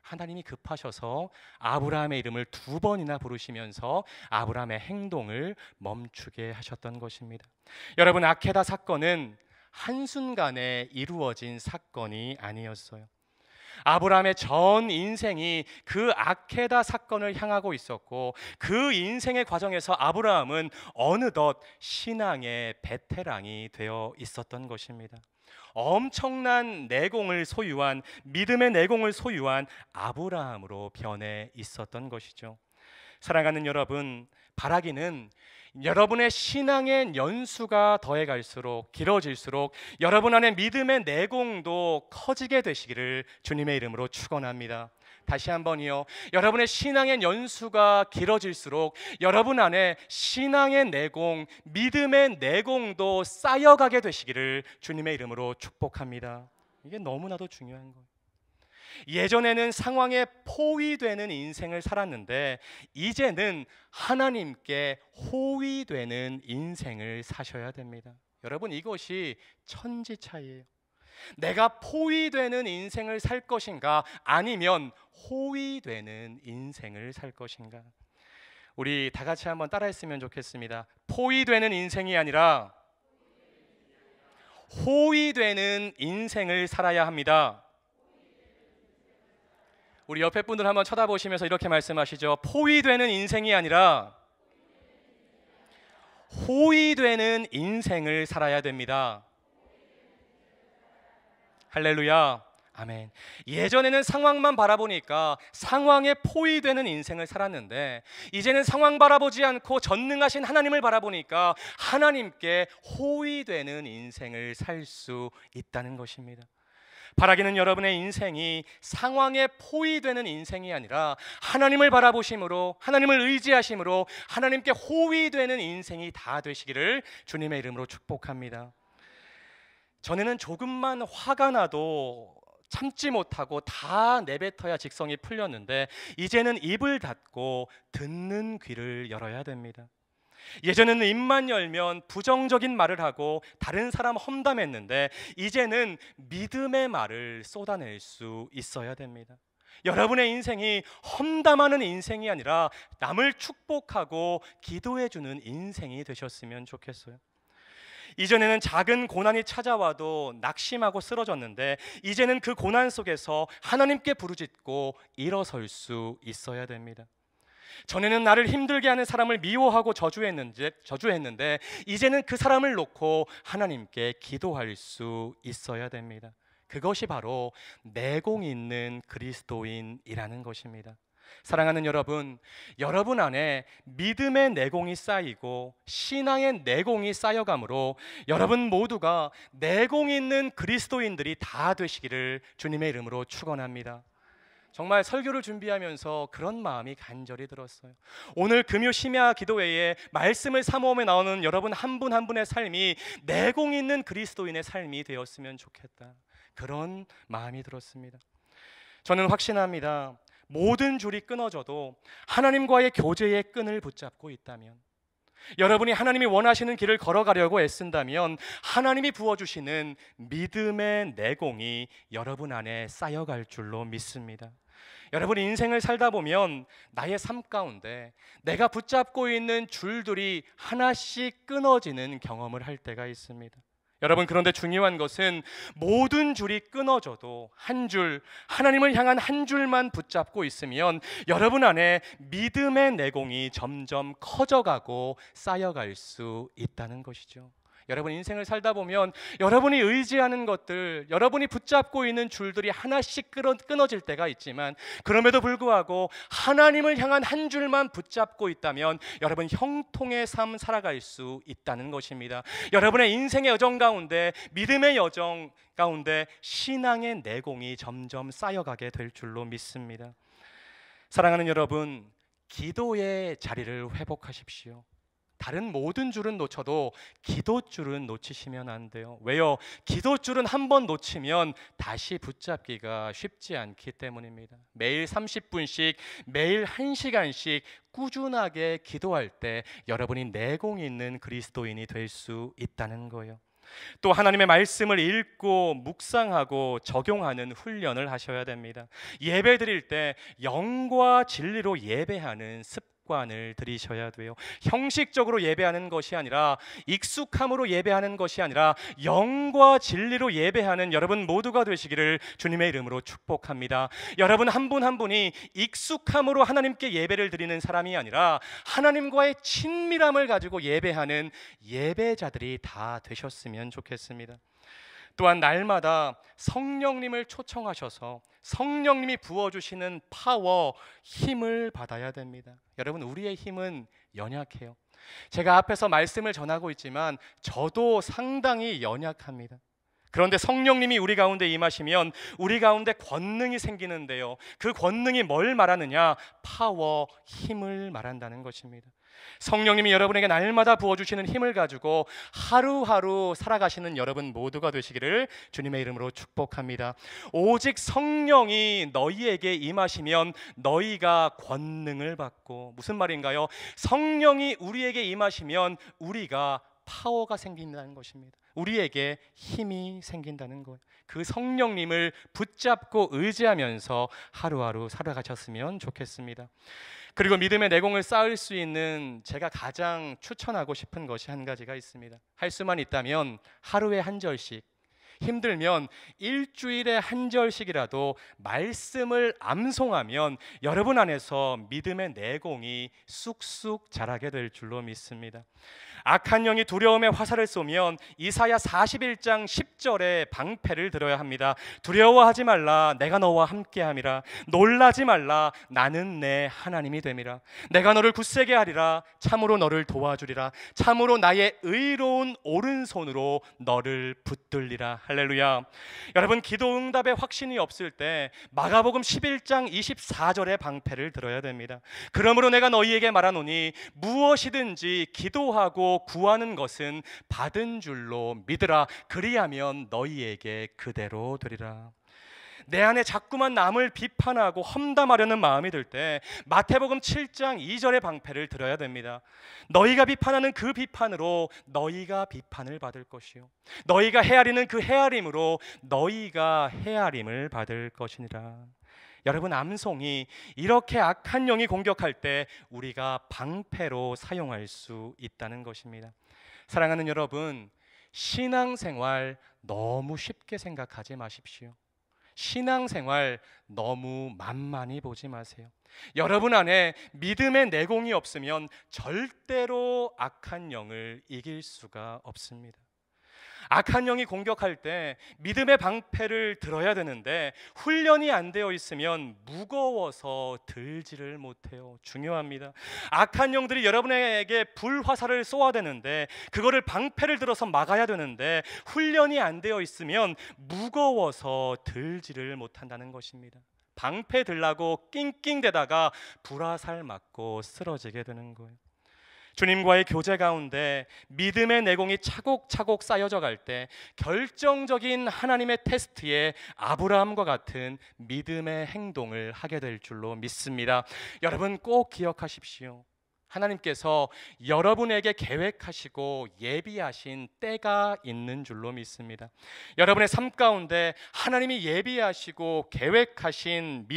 하나님이 급하셔서 아브라함의 이름을 2번이나 부르시면서 아브라함의 행동을 멈추게 하셨던 것입니다. 여러분, 아케다 사건은 한순간에 이루어진 사건이 아니었어요. 아브라함의 전 인생이 그 아케다 사건을 향하고 있었고, 그 인생의 과정에서 아브라함은 어느덧 신앙의 베테랑이 되어 있었던 것입니다. 엄청난 내공을 소유한, 믿음의 내공을 소유한 아브라함으로 변해 있었던 것이죠. 사랑하는 여러분, 바라기는 여러분의 신앙의 연수가 더해갈수록, 길어질수록 여러분 안에 믿음의 내공도 커지게 되시기를 주님의 이름으로 축원합니다. 다시 한번요. 여러분의 신앙의 연수가 길어질수록 여러분 안에 신앙의 내공, 믿음의 내공도 쌓여가게 되시기를 주님의 이름으로 축복합니다. 이게 너무나도 중요한 거예요. 예전에는 상황에 포위되는 인생을 살았는데 이제는 하나님께 호위되는 인생을 사셔야 됩니다. 여러분, 이것이 천지 차이예요. 내가 포위되는 인생을 살 것인가, 아니면 호위되는 인생을 살 것인가. 우리 다 같이 한번 따라했으면 좋겠습니다. 포위되는 인생이 아니라 호위되는 인생을 살아야 합니다. 우리 옆에 분들 한번 쳐다보시면서 이렇게 말씀하시죠. 포위되는 인생이 아니라 호위되는 인생을 살아야 됩니다. 할렐루야. 아멘. 예전에는 상황만 바라보니까 상황에 포위되는 인생을 살았는데 이제는 상황 바라보지 않고 전능하신 하나님을 바라보니까 하나님께 호위되는 인생을 살 수 있다는 것입니다. 바라기는 여러분의 인생이 상황에 포위되는 인생이 아니라 하나님을 바라보심으로, 하나님을 의지하심으로 하나님께 호위되는 인생이 다 되시기를 주님의 이름으로 축복합니다. 전에는 조금만 화가 나도 참지 못하고 다 내뱉어야 직성이 풀렸는데 이제는 입을 닫고 듣는 귀를 열어야 됩니다. 예전에는 입만 열면 부정적인 말을 하고 다른 사람 험담했는데 이제는 믿음의 말을 쏟아낼 수 있어야 됩니다. 여러분의 인생이 험담하는 인생이 아니라 남을 축복하고 기도해주는 인생이 되셨으면 좋겠어요. 이전에는 작은 고난이 찾아와도 낙심하고 쓰러졌는데 이제는 그 고난 속에서 하나님께 부르짖고 일어설 수 있어야 됩니다. 전에는 나를 힘들게 하는 사람을 미워하고 저주했는데 이제는 그 사람을 놓고 하나님께 기도할 수 있어야 됩니다. 그것이 바로 내공 있는 그리스도인이라는 것입니다. 사랑하는 여러분, 여러분 안에 믿음의 내공이 쌓이고 신앙의 내공이 쌓여가므로 여러분 모두가 내공 있는 그리스도인들이 다 되시기를 주님의 이름으로 축원합니다. 정말 설교를 준비하면서 그런 마음이 간절히 들었어요. 오늘 금요 심야 기도회에 말씀을 사모함에 나오는 여러분 한 분 한 분의 삶이 내공 있는 그리스도인의 삶이 되었으면 좋겠다, 그런 마음이 들었습니다. 저는 확신합니다. 모든 줄이 끊어져도 하나님과의 교제의 끈을 붙잡고 있다면, 여러분이 하나님이 원하시는 길을 걸어가려고 애쓴다면 하나님이 부어주시는 믿음의 내공이 여러분 안에 쌓여갈 줄로 믿습니다. 여러분 인생을 살다 보면 나의 삶 가운데 내가 붙잡고 있는 줄들이 하나씩 끊어지는 경험을 할 때가 있습니다. 여러분, 그런데 중요한 것은 모든 줄이 끊어져도 한 줄, 하나님을 향한 한 줄만 붙잡고 있으면 여러분 안에 믿음의 내공이 점점 커져가고 쌓여갈 수 있다는 것이죠. 여러분 인생을 살다 보면 여러분이 의지하는 것들, 여러분이 붙잡고 있는 줄들이 하나씩 끊어질 때가 있지만 그럼에도 불구하고 하나님을 향한 한 줄만 붙잡고 있다면 여러분 형통의 삶 살아갈 수 있다는 것입니다. 여러분의 인생의 여정 가운데, 믿음의 여정 가운데 신앙의 내공이 점점 쌓여가게 될 줄로 믿습니다. 사랑하는 여러분, 기도의 자리를 회복하십시오. 다른 모든 줄은 놓쳐도 기도줄은 놓치시면 안 돼요. 왜요? 기도줄은 한 번 놓치면 다시 붙잡기가 쉽지 않기 때문입니다. 매일 30분씩, 매일 1시간씩 꾸준하게 기도할 때 여러분이 내공 있는 그리스도인이 될 수 있다는 거예요. 또 하나님의 말씀을 읽고 묵상하고 적용하는 훈련을 하셔야 됩니다. 예배 드릴 때 영과 진리로 예배하는 습관을 들이셔야 돼요. 형식적으로 예배하는 것이 아니라, 익숙함으로 예배하는 것이 아니라 영과 진리로 예배하는 여러분 모두가 되시기를 주님의 이름으로 축복합니다. 여러분 한 분 한 분이 익숙함으로 하나님께 예배를 드리는 사람이 아니라 하나님과의 친밀함을 가지고 예배하는 예배자들이 다 되셨으면 좋겠습니다. 또한 날마다 성령님을 초청하셔서 성령님이 부어주시는 파워, 힘을 받아야 됩니다. 여러분, 우리의 힘은 연약해요. 제가 앞에서 말씀을 전하고 있지만 저도 상당히 연약합니다. 그런데 성령님이 우리 가운데 임하시면 우리 가운데 권능이 생기는데요, 그 권능이 뭘 말하느냐? 파워, 힘을 말한다는 것입니다. 성령님이 여러분에게 날마다 부어주시는 힘을 가지고 하루하루 살아가시는 여러분 모두가 되시기를 주님의 이름으로 축복합니다. 오직 성령이 너희에게 임하시면 너희가 권능을 받고, 무슨 말인가요? 성령이 우리에게 임하시면 우리가 파워가 생긴다는 것입니다. 우리에게 힘이 생긴다는 것. 그 성령님을 붙잡고 의지하면서 하루하루 살아가셨으면 좋겠습니다. 그리고 믿음의 내공을 쌓을 수 있는 제가 가장 추천하고 싶은 것이 한 가지가 있습니다. 할 수만 있다면 하루에 한 절씩 힘들면 일주일에 한 절씩이라도 말씀을 암송하면 여러분 안에서 믿음의 내공이 쑥쑥 자라게 될 줄로 믿습니다. 악한 영이 두려움의 화살을 쏘면 이사야 41장 10절에 방패를 들어야 합니다. 두려워하지 말라, 내가 너와 함께함이라. 놀라지 말라, 나는 내 하나님이 됨이라. 내가 너를 굳세게 하리라. 참으로 너를 도와주리라. 참으로 나의 의로운 오른손으로 너를 붙들리라. 할렐루야. 여러분, 기도 응답의 확신이 없을 때 마가복음 11장 24절의 방패를 들어야 됩니다. 그러므로 내가 너희에게 말하노니 무엇이든지 기도하고 구하는 것은 받은 줄로 믿으라. 그리하면 너희에게 그대로 되리라. 내 안에 자꾸만 남을 비판하고 험담하려는 마음이 들 때 마태복음 7장 2절의 방패를 들어야 됩니다. 너희가 비판하는 그 비판으로 너희가 비판을 받을 것이요, 너희가 헤아리는 그 헤아림으로 너희가 헤아림을 받을 것이니라. 여러분, 암송이 이렇게 악한 영이 공격할 때 우리가 방패로 사용할 수 있다는 것입니다. 사랑하는 여러분, 신앙생활 너무 쉽게 생각하지 마십시오. 신앙생활 너무 만만히 보지 마세요. 여러분 안에 믿음의 내공이 없으면 절대로 악한 영을 이길 수가 없습니다. 악한 영이 공격할 때 믿음의 방패를 들어야 되는데 훈련이 안 되어 있으면 무거워서 들지를 못해요. 중요합니다. 악한 영들이 여러분에게 불화살을 쏘아 되는데 그거를 방패를 들어서 막아야 되는데 훈련이 안 되어 있으면 무거워서 들지를 못한다는 것입니다. 방패 들라고 낑낑대다가 불화살 맞고 쓰러지게 되는 거예요. 주님과의 교제 가운데 믿음의 내공이 차곡차곡 쌓여져 갈 때 결정적인 하나님의 테스트에 아브라함과 같은 믿음의 행동을 하게 될 줄로 믿습니다. 여러분, 꼭 기억하십시오. 하나님께서 여러분에게 계획하시고 예비하신 때가 있는 줄로 믿습니다. 여러분의 삶 가운데 하나님이 예비하시고 계획하신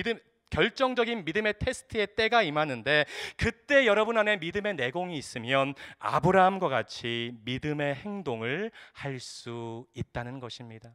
결정적인 믿음의 테스트의 때가 임하는데 그때 여러분 안에 믿음의 내공이 있으면 아브라함과 같이 믿음의 행동을 할 수 있다는 것입니다.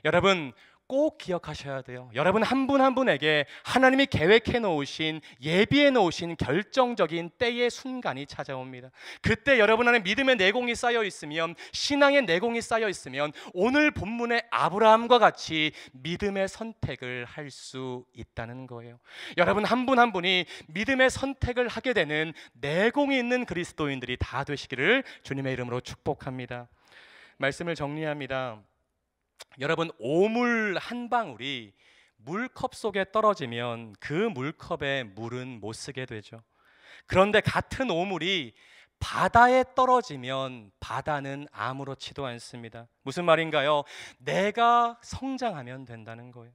여러분, 꼭 기억하셔야 돼요. 여러분 한 분 한 분에게 하나님이 계획해 놓으신, 예비해 놓으신 결정적인 때의 순간이 찾아옵니다. 그때 여러분 안에 믿음의 내공이 쌓여 있으면, 신앙의 내공이 쌓여 있으면 오늘 본문의 아브라함과 같이 믿음의 선택을 할 수 있다는 거예요. 여러분 한 분 한 분이 믿음의 선택을 하게 되는 내공이 있는 그리스도인들이 다 되시기를 주님의 이름으로 축복합니다. 말씀을 정리합니다. 여러분, 오물 한 방울이 물컵 속에 떨어지면 그 물컵에 물은 못 쓰게 되죠. 그런데 같은 오물이 바다에 떨어지면 바다는 아무렇지도 않습니다. 무슨 말인가요? 내가 성장하면 된다는 거예요.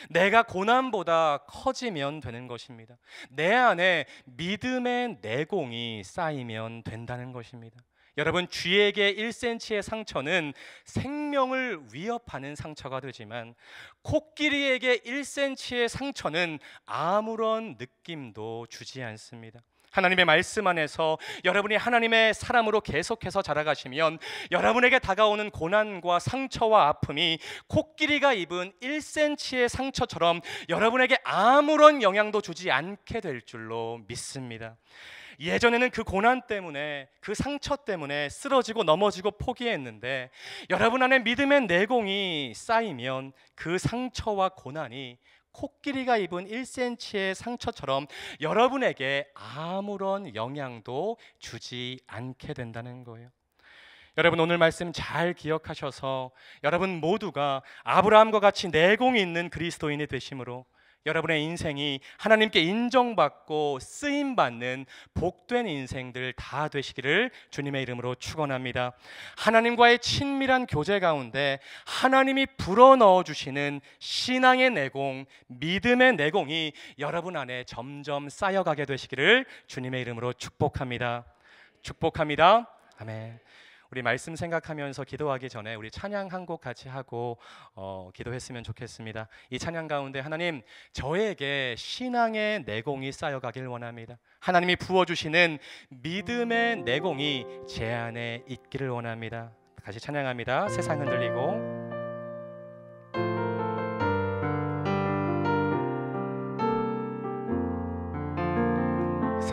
내가 고난보다 커지면 되는 것입니다. 내 안에 믿음의 내공이 쌓이면 된다는 것입니다. 여러분, 쥐에게 1cm의 상처는 생명을 위협하는 상처가 되지만 코끼리에게 1cm의 상처는 아무런 느낌도 주지 않습니다. 하나님의 말씀 안에서 여러분이 하나님의 사람으로 계속해서 자라가시면 여러분에게 다가오는 고난과 상처와 아픔이 코끼리가 입은 1cm의 상처처럼 여러분에게 아무런 영향도 주지 않게 될 줄로 믿습니다. 예전에는 그 고난 때문에, 그 상처 때문에 쓰러지고 넘어지고 포기했는데 여러분 안에 믿음의 내공이 쌓이면 그 상처와 고난이 코끼리가 입은 1cm의 상처처럼 여러분에게 아무런 영향도 주지 않게 된다는 거예요. 여러분, 오늘 말씀 잘 기억하셔서 여러분 모두가 아브라함과 같이 내공이 있는 그리스도인이 되심으로 여러분의 인생이 하나님께 인정받고 쓰임받는 복된 인생들 다 되시기를 주님의 이름으로 축원합니다. 하나님과의 친밀한 교제 가운데 하나님이 불어넣어 주시는 신앙의 내공, 믿음의 내공이 여러분 안에 점점 쌓여가게 되시기를 주님의 이름으로 축복합니다. 축복합니다. 아멘. 우리 말씀 생각하면서 기도하기 전에 우리 찬양 한 곡 같이 하고 기도했으면 좋겠습니다. 이 찬양 가운데 하나님, 저에게 신앙의 내공이 쌓여가길 원합니다. 하나님이 부어주시는 믿음의 내공이 제 안에 있기를 원합니다. 다시 찬양합니다. 세상 흔들리고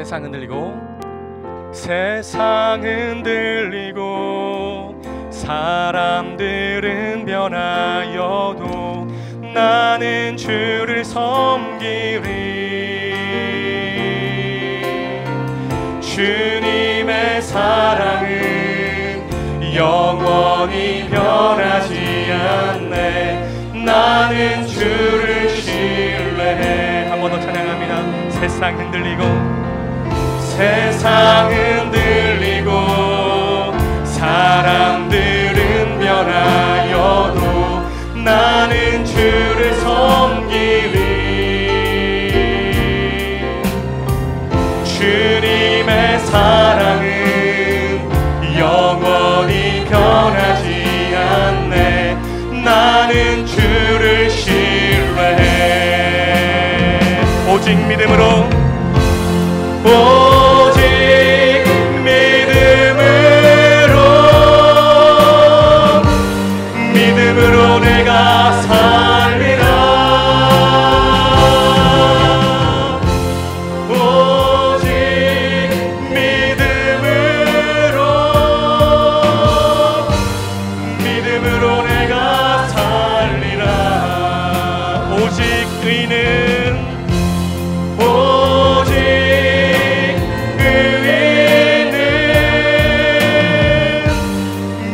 세상 흔들리고 세상 흔들리고 사람들은 변하여도 나는 주를 섬기리. 주님의 사랑은 영원히 변하지 않네. 나는 주를 신뢰해. 한 번 더 찬양합니다. 세상 흔들리고 세상 흔들리고 사람들은 변하여도 나는 주를 섬기리. 주님의 사랑은 영원히 변하지 않네. 나는 주를 신뢰해. 오직 믿음으로 오직 믿음으로 내가 살리라. 오직 믿음으로 내가 살리라. 오직 의는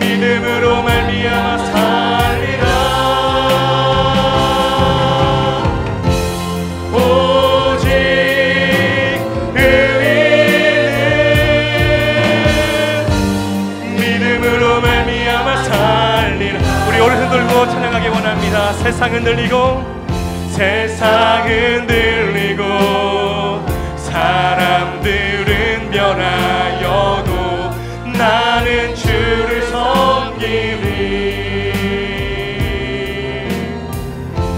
믿음으로 말미암아 살리라. 오직 의인은 믿음으로 말미암아 살리라. 우리 오른손 들고 찬양하기 원합니다. 세상 흔들리고 세상 흔들리고 사람들은 변하여도 나는 주를 섬기리.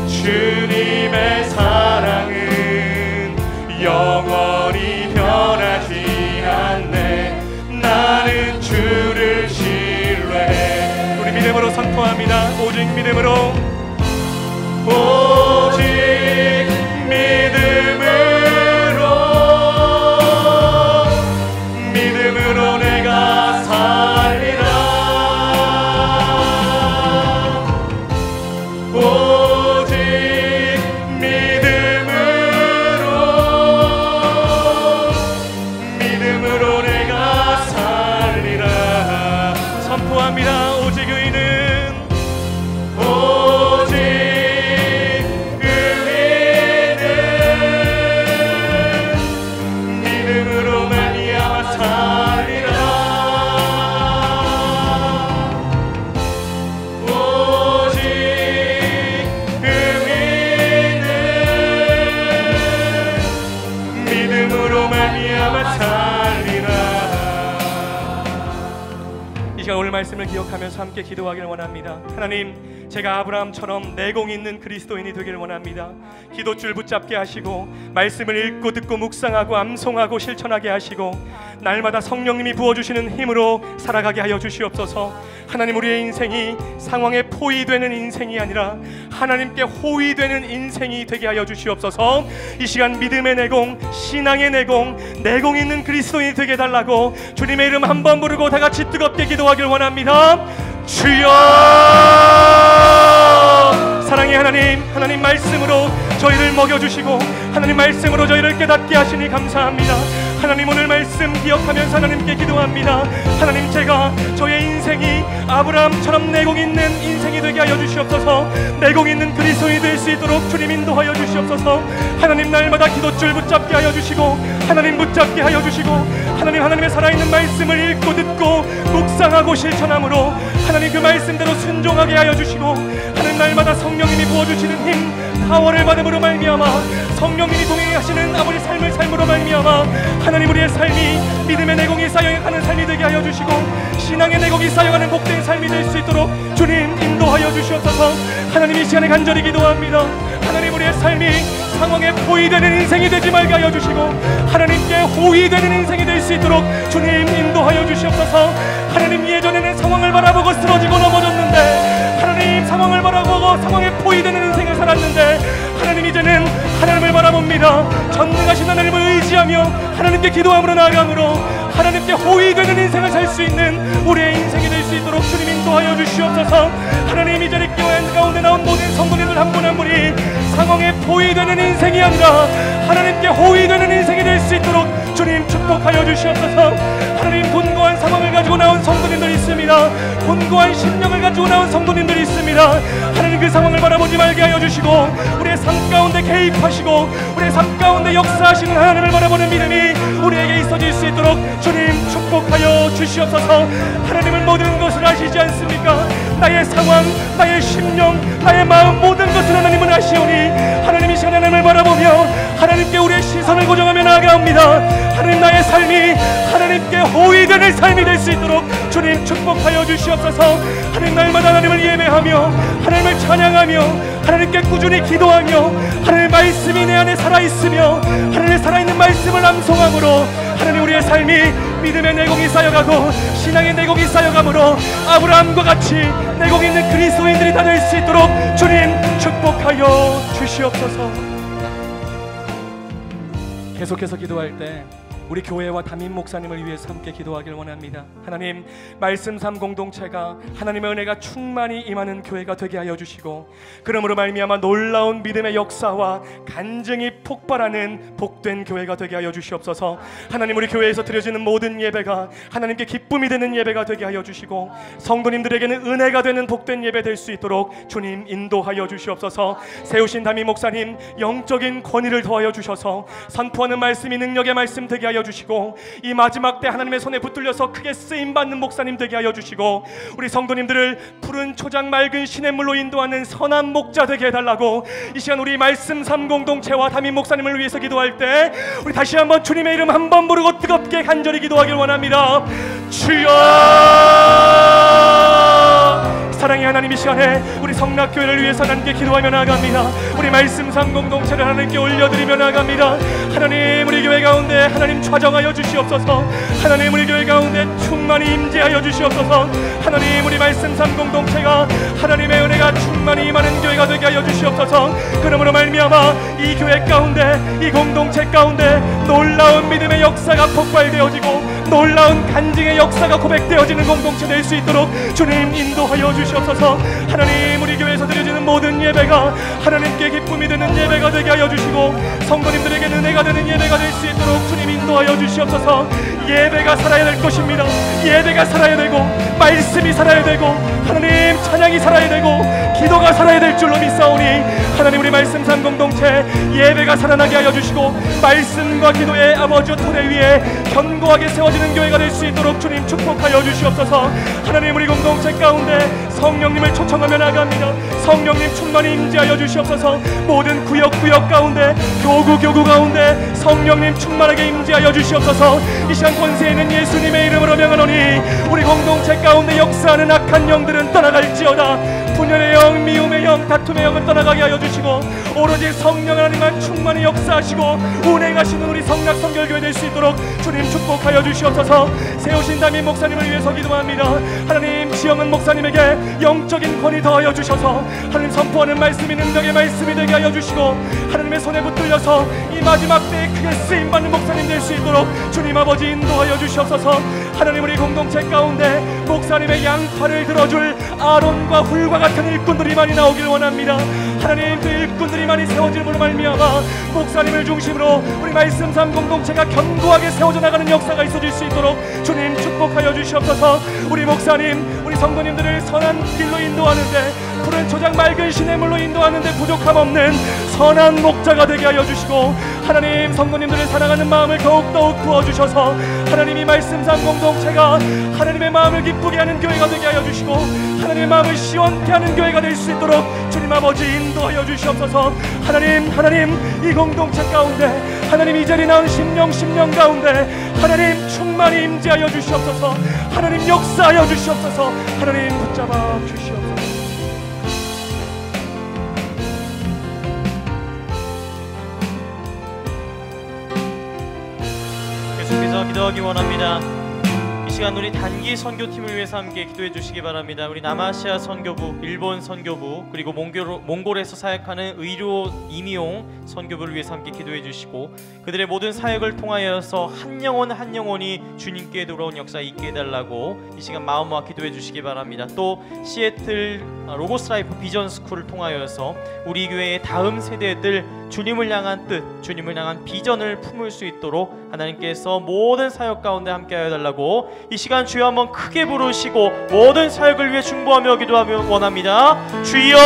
주님의 사랑은 영원히 변하지 않네. 나는 주를 신뢰해. 우리 믿음으로 선포합니다. 오직 믿음으로 오직 믿음으로 내가 살리라. 오직 믿음으로 내가 살리라. 선포합니다. 오직 의인은 오직 믿음으로 말미암아 살리라. 오직 의인은 믿음으로 말미암아 살리라. 이 시간 오늘 말씀을 기억하면서 함께 기도하기를 원합니다. 하나님, 제가 아브라함처럼 내공 있는 그리스도인이 되기를 원합니다. 기도줄 붙잡게 하시고 말씀을 읽고 듣고 묵상하고 암송하고 실천하게 하시고 날마다 성령님이 부어주시는 힘으로 살아가게 하여 주시옵소서. 하나님, 우리의 인생이 상황에 포위되는 인생이 아니라 하나님께 호위되는 인생이 되게 하여 주시옵소서. 이 시간 믿음의 내공, 신앙의 내공, 내공 있는 그리스도인이 되게 해달라고 주님의 이름 한번 부르고 다 같이 뜨겁게 기도하길 원합니다. 주여! 사랑의 하나님, 하나님 말씀으로 저희를 먹여주시고 하나님 말씀으로 저희를 깨닫게 하시니 감사합니다. 하나님, 오늘 말씀 기억하면서 하나님께 기도합니다. 하나님, 제가 저의 인생이 아브라함처럼 내공 있는 인생이 되게 하여 주시옵소서. 내공 있는 그리스도인이 될 수 있도록 주님 인도하여 주시옵소서. 하나님, 날마다 기도줄 붙잡게 하여 주시고 하나님 붙잡게 하여 주시고 하나님, 하나님의 살아있는 말씀을 읽고 듣고 묵상하고 실천함으로 하나님 그 말씀대로 순종하게 하여 주시고 하나님, 날마다 성령님이 부어주시는 힘, 파워를 받음으로 말미암아 성령님이 동행하시는 아버지 삶을 삶으로 말미암아 하나님, 우리의 삶이 믿음의 내공이 쌓여가는 삶이 되게 하여 주시고 신앙의 내공이 쌓여가는 복된 삶이 될 수 있도록 주님 인도하여 주시옵소서. 하나님, 이 시간에 간절히 기도합니다. 하나님, 우리의 삶이 상황에 포위되는 인생이 되지 말게 하여 주시고 하나님께 호위되는 인생이 될 수 있도록 주님 인도하여 주시옵소서. 하나님, 예전에는 상황을 바라보고 쓰러지고 넘어졌는데 하나님 상황을 바라보고 상황에 포위되는 인생을 살았는데 하나님 이제는 하나님을 바라봅니다. 전능하신 하나님을 의지하며 하나님께 기도함으로 나아감으로 하나님께 호위되는 인생을 살 수 있는 우리의 인생이 될 수 있도록 주님 인도하여 주시옵소서. 하나님 이 자리 교회 가운데 나온 모든 성도님들 한 분 한 분이 상황에 포위되는 인생이 아니라 하나님께 호위되는 인생이 될 수 있도록 주님 축복하여 주시옵소서. 하나님 곤고한 상황을 가지고 나온 성도님들 있습니다. 곤고한 심령을 가지고 나온 성도님들이 있습니다. 하나님 그 상황을 바라보지 말게 하여 주시고 우리의 삶 가운데 개입하시고 우리의 삶 가운데 역사하시는 하나님을 바라보는 믿음이 우리에게 있어질 수 있도록 주님 축복하여 주시옵소서. 하나님은 모든 것을 아시지 않습니까? 나의 상황, 나의 심령, 나의 마음 모든 것을 하나님은 아시오니 하나님이 시간 하나님을 바라보며 하나님께 우리의 시선을 고정하며 나아가옵니다. 하나님 나의 삶이 하나님께 호위되는 삶이 될 수 있도록 주님 축복하여 주시옵소서. 하나님 날마다 하나님을 예배하며 하나님을 찬양하며 하나님께 꾸준히 기도하며 하나님의 말씀이 내 안에 살아있으며 하나님의 살아있는 말씀을 암송함으로 하나님 우리의 삶이 믿음의 내공이 쌓여가고 신앙의 내공이 쌓여가므로 아브라함과 같이 내공 있는 그리스도인들이 다 될 수 있도록 주님 축복하여 주시옵소서. 계속해서 기도할 때 우리 교회와 담임 목사님을 위해서 함께 기도하길 원합니다. 하나님 말씀 삶 공동체가 하나님의 은혜가 충만히 임하는 교회가 되게 하여 주시고 그러므로 말미암아 놀라운 믿음의 역사와 간증이 폭발하는 복된 교회가 되게 하여 주시옵소서. 하나님 우리 교회에서 드려지는 모든 예배가 하나님께 기쁨이 되는 예배가 되게 하여 주시고 성도님들에게는 은혜가 되는 복된 예배 될 수 있도록 주님 인도하여 주시옵소서. 세우신 담임 목사님 영적인 권위를 더하여 주셔서 선포하는 말씀이 능력의 말씀 되게 하여 주시고 이 마지막 때 하나님의 손에 붙들려서 크게 쓰임받는 목사님 되게 하여 주시고 우리 성도님들을 푸른 초장 맑은 시냇물로 인도하는 선한 목자 되게 해달라고 이 시간 우리 말씀 삶 공동체와 담임 목사님을 위해서 기도할 때 우리 다시 한번 주님의 이름 한 번 부르고 뜨겁게 간절히 기도하길 원합니다. 주여 사랑의 하나님 이 시간에 우리 성락교회를 위해서 하나님께 기도하며 나아갑니다. 우리 말씀 삶 공동체를 하나님께 올려드리며 나아갑니다. 하나님 우리 교회 가운데 하나님 좌정하여 주시옵소서. 하나님 우리 교회 가운데 충만히 임재하여 주시옵소서. 하나님 우리 말씀 삶 공동체가 하나님의 은혜가 충만히 임하는 교회가 되게 하여 주시옵소서. 그러므로 말미암아 이 교회 가운데 이 공동체 가운데 놀라운 믿음의 역사가 폭발되어지고 놀라운 간증의 역사가 고백되어지는 공동체 될 수 있도록 주님 인도하여 주시옵소서. 하나님 우리 교회에서 드려지는 모든 예배가 하나님께 기쁨이 되는 예배가 되게 하여 주시고 성도님들에게 은혜가 되는 예배가 될 수 있도록 주님 인도하여 주시옵소서. 예배가 살아야 될 것입니다. 예배가 살아야 되고 말씀이 살아야 되고 하나님 찬양이 살아야 되고 기도가 살아야 될 줄로 믿사오니 하나님 우리 말씀 삶 공동체 예배가 살아나게 하여 주시고 말씀과 기도의 아버지 토대 위에 견고하게 세워지는 교회가 될 수 있도록 주님 축복하여 주시옵소서. 하나님 우리 공동체 가운데 성령님을 초청하며 나갑니다. 성령님 충만히 임재하여 주시옵소서. 모든 구역 가운데 교구 가운데 성령님 충만하게 임재하여 주시옵소서. 이 시간 권세 있는 예수님의 이름으로 명하노니 우리 공동체 가운데 역사하는 악한 영들은 떠나갈지어다. 분열의 영, 미움의 영, 다툼의 영은 떠나가게 하여 주시고 오로지 성령 하나님만 충만히 역사하시고 운행하시는 우리 성락 성결교회 될 수 있도록 주님 축복하여 주시옵소서. 세우신 담임 목사님을 위해서 기도합니다. 하나님 지영은 목사님에게 영적인 권위 더하여 주셔서 하나님 선포하는 말씀이 능력의 말씀이 되게 하여 주시고 하나님의 손에 붙들려서 이 마지막 때에 크게 쓰임받는 목사님 될 수 있도록 주님 아버지 인도하여 주시옵소서. 하나님 우리 공동체 가운데 목사님의 양팔을 들어줄 아론과 훌과 같은 일꾼들이 많이 나오길 원합니다. 하나님 그 일꾼들이 많이 세워짐으로 말미암아 목사님을 중심으로 우리 말씀 삶 공동체가 견고하게 세워져 나가는 역사가 있어질 수 있도록 주님 축복하여 주시옵소서. 우리 목사님 우리 성도님들을 선한 길로 인도하는데 푸른 초장 맑은 시냇물로 인도하는데 부족함 없는 선한 목자가 되게 하여 주시고 하나님 성도님들을 사랑하는 마음을 더욱더욱 부어주셔서 하나님이 말씀 삶 공동체가 하나님의 마음을 기쁘게 하는 교회가 되게 하여 주시고 하나님의 마음을 시원케 하는 교회가 될 수 있도록 주님 아버지 인도하여 주시옵소서. 하나님 이 공동체 가운데 하나님 이 자리 나온 심령 가운데 하나님 충만히 임재하여 주시옵소서. 하나님 역사하여 주시옵소서. 하나님 붙잡아 주시옵소서. 계속해서 기도하기 원합니다. 이 시간 우리 단기 선교팀을 위해서 함께 기도해 주시기 바랍니다. 우리 남아시아 선교부, 일본 선교부, 그리고 몽골에서 사역하는 의료 임이용 선교부를 위해서 함께 기도해 주시고, 그들의 모든 사역을 통하여서 한 영혼 한 영혼이 주님께 돌아온 역사 있게 해달라고 이 시간 마음 모아 기도해 주시기 바랍니다. 또 시애틀 로고스 라이프 비전 스쿨을 통하여서 우리 교회의 다음 세대들 주님을 향한 뜻, 주님을 향한 비전을 품을 수 있도록 하나님께서 모든 사역 가운데 함께하여 달라고 이 시간 주여 한번 크게 부르시고 모든 사역을 위해 중보하며 기도하며 원합니다. 주여!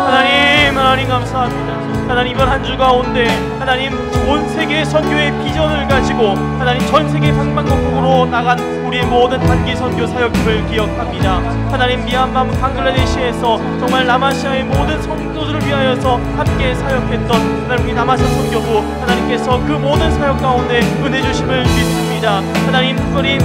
하나님 감사합니다. 하나님 이번 한 주 가운데 하나님 온 세계 선교의 비전을 가지고 하나님 전 세계 방방곡곡으로 나간 우리의 모든 단기 선교 사역팀을 기억합니다. 하나님 미얀마 방글라데시에서 정말 남아시아의 모든 성도들을 위하여서 함께 사역했던 하나님 우리 남아시아 선교부 하나님께서 그 모든 사역 가운데 은혜 주심을 믿습니다. 하나님 특별히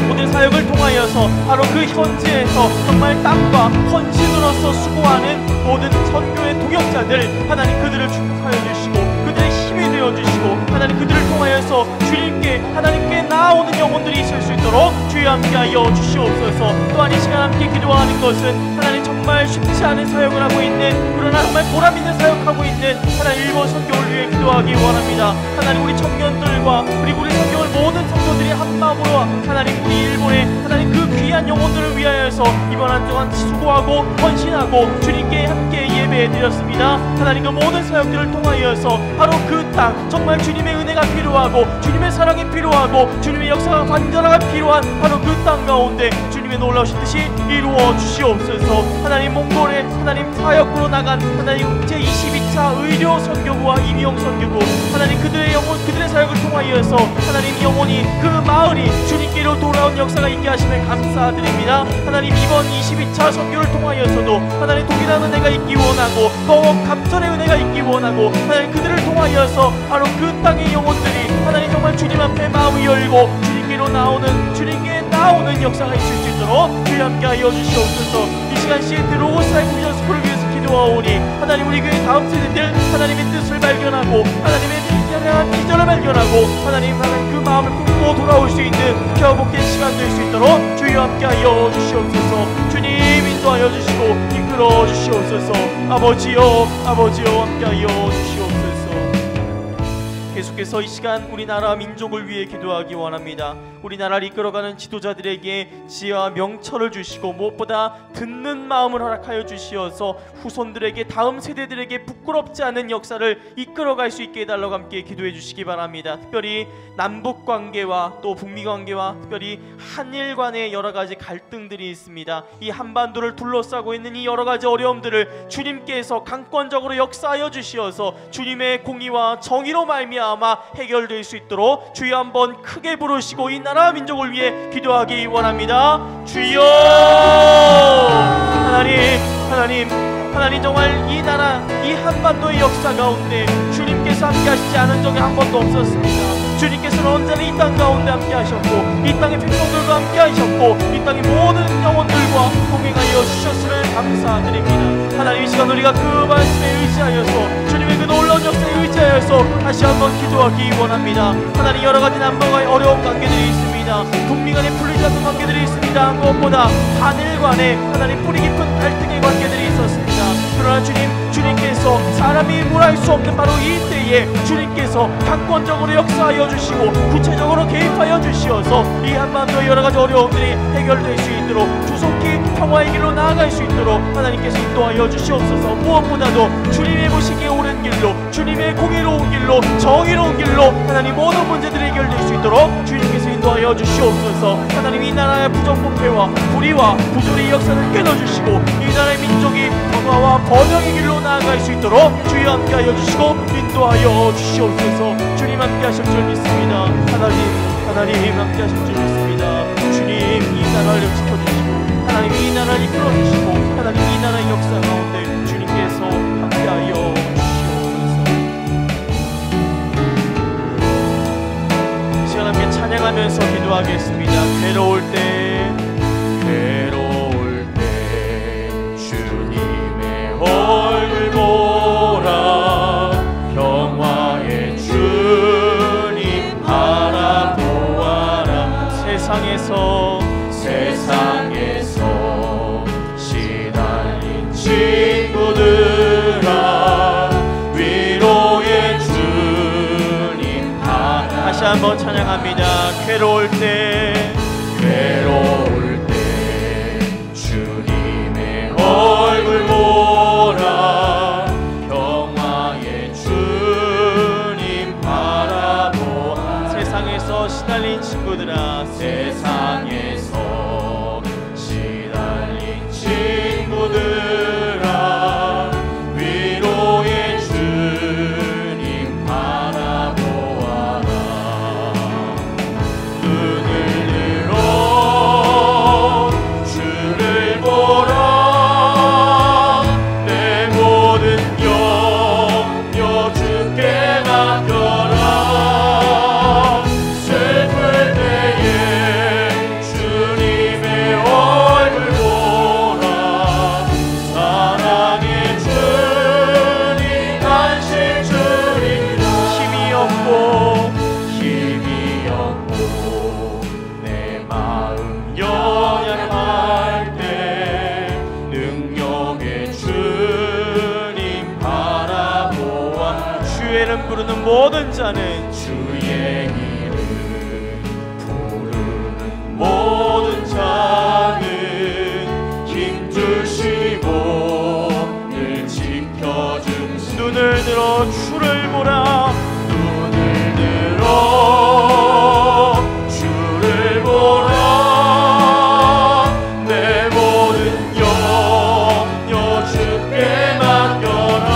모든 사역을 통하여서 바로 그 현지에서 정말 땀과 헌신으로서 수고하는 모든 선교의 동역자들 하나님 그들을 축복하여 주시고 그들의 힘이 되어 주시고 하나님 그들을 통하여서 주님께 하나님께 나아오는 영혼들이 있을 수 있도록 주여 함께하여 주시옵소서. 또한 이 시간 함께 기도하는 것은 하나님 정말 쉽지 않은 사역을 하고 있는, 그러나 정말 보람 있는 사역하고 있는 하나님 일본 선교를 위해 기도하기 원합니다. 하나님 우리 청년들과 그리고 우리 선교를 모든 성도들이 한 마음으로 하나님 우리 일본의 하나님 그 귀한 영혼들을 위하여서 이번 한 주간 수고하고 헌신하고 주님께 함께 예배해 드렸습니다. 하나님 그 모든 사역들을 통하여서 바로 그 땅 정말 주님의 은혜가 필요하고 주님의 사랑이 필요하고 주님의 역사가 완전하게 필요한 바로 그 땅 가운데 주님의 놀라우신 뜻이 이루어 주시옵소서. 하나님 몽골에 하나님 사역으로 나간 하나님 제22차 의료 선교부와 임용 선교부 하나님 그들의 영혼 그들의 사역을 통하여서 하나님 영혼이 그 마을이 주님께로 돌아온 역사가 있게 하심에 감사드립니다. 하나님 이번 22차 선교를 통하여서도 하나님 동일한 은혜가 있기 원하고 더욱 감전의 은혜가 있기 원하고 하나님 그들을 통하여서 바로 그 땅의 영혼들이 하나님 정말 주님 앞에 마음을 열고 주님께로 나오는 주님께 나오는 역사가 있을 수 있도록 주님 함께하여 주시옵소서. 이 시간 시애틀 로고스 라이프 비전 스쿨을 위해서 기도하오니 하나님 우리 교회 다음 세대들 하나님의 뜻을 발견하고 하나님의 비전을 발견하고 하나님 그 마음을 품고 돌아올 수 있는 켜복된 시간 될 수 있도록 주여 함께하여 주시옵소서. 주님 인도하여 주시고 이끌어 주시옵소서. 아버지여 함께하여 주시옵소서. 계속해서 이 시간 우리나라 민족을 위해 기도하기 원합니다. 우리나라를 이끌어가는 지도자들에게 지혜와 명철을 주시고 무엇보다 듣는 마음을 허락하여 주시어서 후손들에게 다음 세대들에게 부끄럽지 않은 역사를 이끌어갈 수 있게 해달라고 함께 기도해 주시기 바랍니다. 특별히 남북 관계와 또 북미 관계와 특별히 한일 간의 여러 가지 갈등들이 있습니다. 이 한반도를 둘러싸고 있는 이 여러 가지 어려움들을 주님께서 강권적으로 역사하여 주시어서 주님의 공의와 정의로 말미암아 해결될 수 있도록 주여 한번 크게 부르시고 이 나라 민족을 위해 기도하기 원합니다. 주여 하나님 정말 이 나라 이 한반도의 역사 가운데 주님께서 함께 하시지 않은 적이 한 번도 없었습니다. 주님께서는 언제나 이 땅 가운데 함께 하셨고 이 땅의 백성들과 함께 하셨고 이 땅의 모든 영혼들과 동행하여 주셨음을 감사드립니다. 하나님 이 시간 우리가 그 말씀에 의지하여서 주님의 그 놀라운 역사에 의지하여서 다시 한번 기도하기 원합니다. 하나님 여러 가지 남북의 어려운 관계들이 있습니다. 북미 간에 풀리지 않는 관계들이 있습니다. 무엇보다 하늘 간에 하나님 뿌리 깊은 갈등의 관계들이 있었습니다. 그러나 주님께서 사람이 뭘 할 수 없는 바로 이 때에 주님께서 강권적으로 역사하여 주시고 구체적으로 개입하여 주시어서 이 한반도의 여러 가지 어려움들이 해결될 수 있도록 조속히 평화의 길로 나아갈 수 있도록 하나님께서 인도하여 주시옵소서. 무엇보다도 주님의 보시기에 옳은 길로 주님의 공의로운 길로 정의로운 길로 하나님 모든 문제들이 해결될 수 있도록 주님께서 인도하여 주시옵소서. 하나님 이 나라의 부정부패와 불의와 부조리의 역사를 끊어주시고 이 나라의 민족이 평화와 번영의 길로 나아갈 수 있도록 주여 함께하여 주시고 인도하여 주시옵소서. 주님 함께하실 줄 믿습니다. 하나님 함께하실 줄 믿습니다. 주님 이 나라를 지켜주시고 하나님 이 나라를 이끌어주시고 하나님 이 나라의 역사 가운데 주님께서 함께하여 주시옵소서. 이 시간 함께 찬양하면서 기도하겠습니다. 괴로울 때 주님의 얼굴 보라 평화의 주님 바라보아라 다시 한번 찬양합니다. 괴로울 때 주님의 얼굴 보라. 평화의 주님 바라보아. 세상에서 시달린 친구들아, 세상에서 시달린 친구들아, 위로의 주님 바라보아라. 눈을 들어 주를 보라. 내 모든 염려 주께 맡겨라. 슬플 때에 주님의 얼굴 보라. 사랑의 주님 안식 주리라. 힘이 없고 내 마음 연약할 때 능력의 주님 바라보아. 주의 이름 부르는 모든 자는, 주의 이름 부르는 모든 자는 힘주시고 늘 지켜주시. 눈을 들어 주를 보라. 눈을 들어 주를 보라. 내 모든 염려 주께 맡겨라.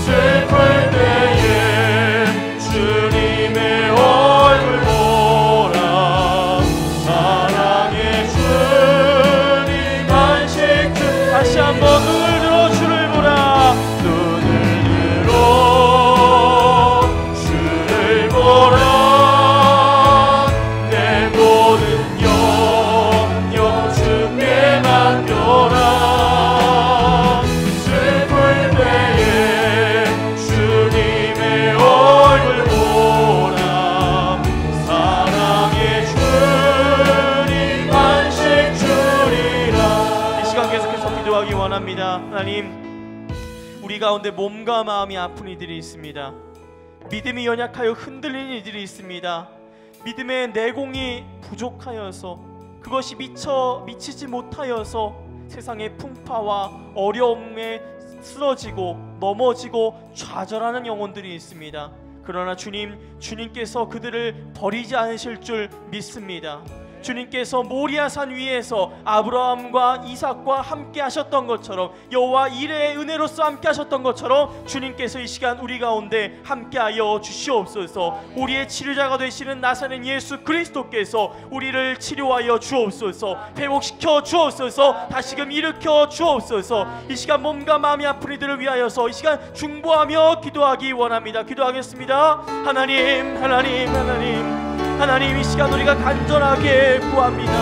슬플 때에 주님의 얼굴 보라. 사랑의 주님 안식 주. 다시 한번 눈을 들어 주를 보라. 눈을 들어 주를 보라. 내 모든 염려 주께 맡겨라. 슬플 때에 주님의 얼굴 보라. 사랑의 주님 안식 주리라. 이 시간 계속해서 기도하기 원합니다. 하나님, 우리 가운데 몸과 마음이 아픈 이들이 있습니다. 믿음이 연약하여 흔들리는 이들이 있습니다. 믿음의 내공이 부족하여서, 그것이 미치지 못하여서 세상의 풍파와 어려움에 쓰러지고 넘어지고 좌절하는 영혼들이 있습니다. 그러나 주님께서 그들을 버리지 않으실 줄 믿습니다. 주님께서 모리아산 위에서 아브라함과 이삭과 함께 하셨던 것처럼, 여호와 이레의 은혜로서 함께 하셨던 것처럼 주님께서 이 시간 우리 가운데 함께하여 주시옵소서. 우리의 치료자가 되시는 나사렛 예수 그리스도께서 우리를 치료하여 주옵소서. 회복시켜 주옵소서. 다시금 일으켜 주옵소서. 이 시간 몸과 마음이 아픈 이들을 위하여서 이 시간 중보하며 기도하기 원합니다. 기도하겠습니다. 하나님, 이 시간 우리가 간절하게 구합니다.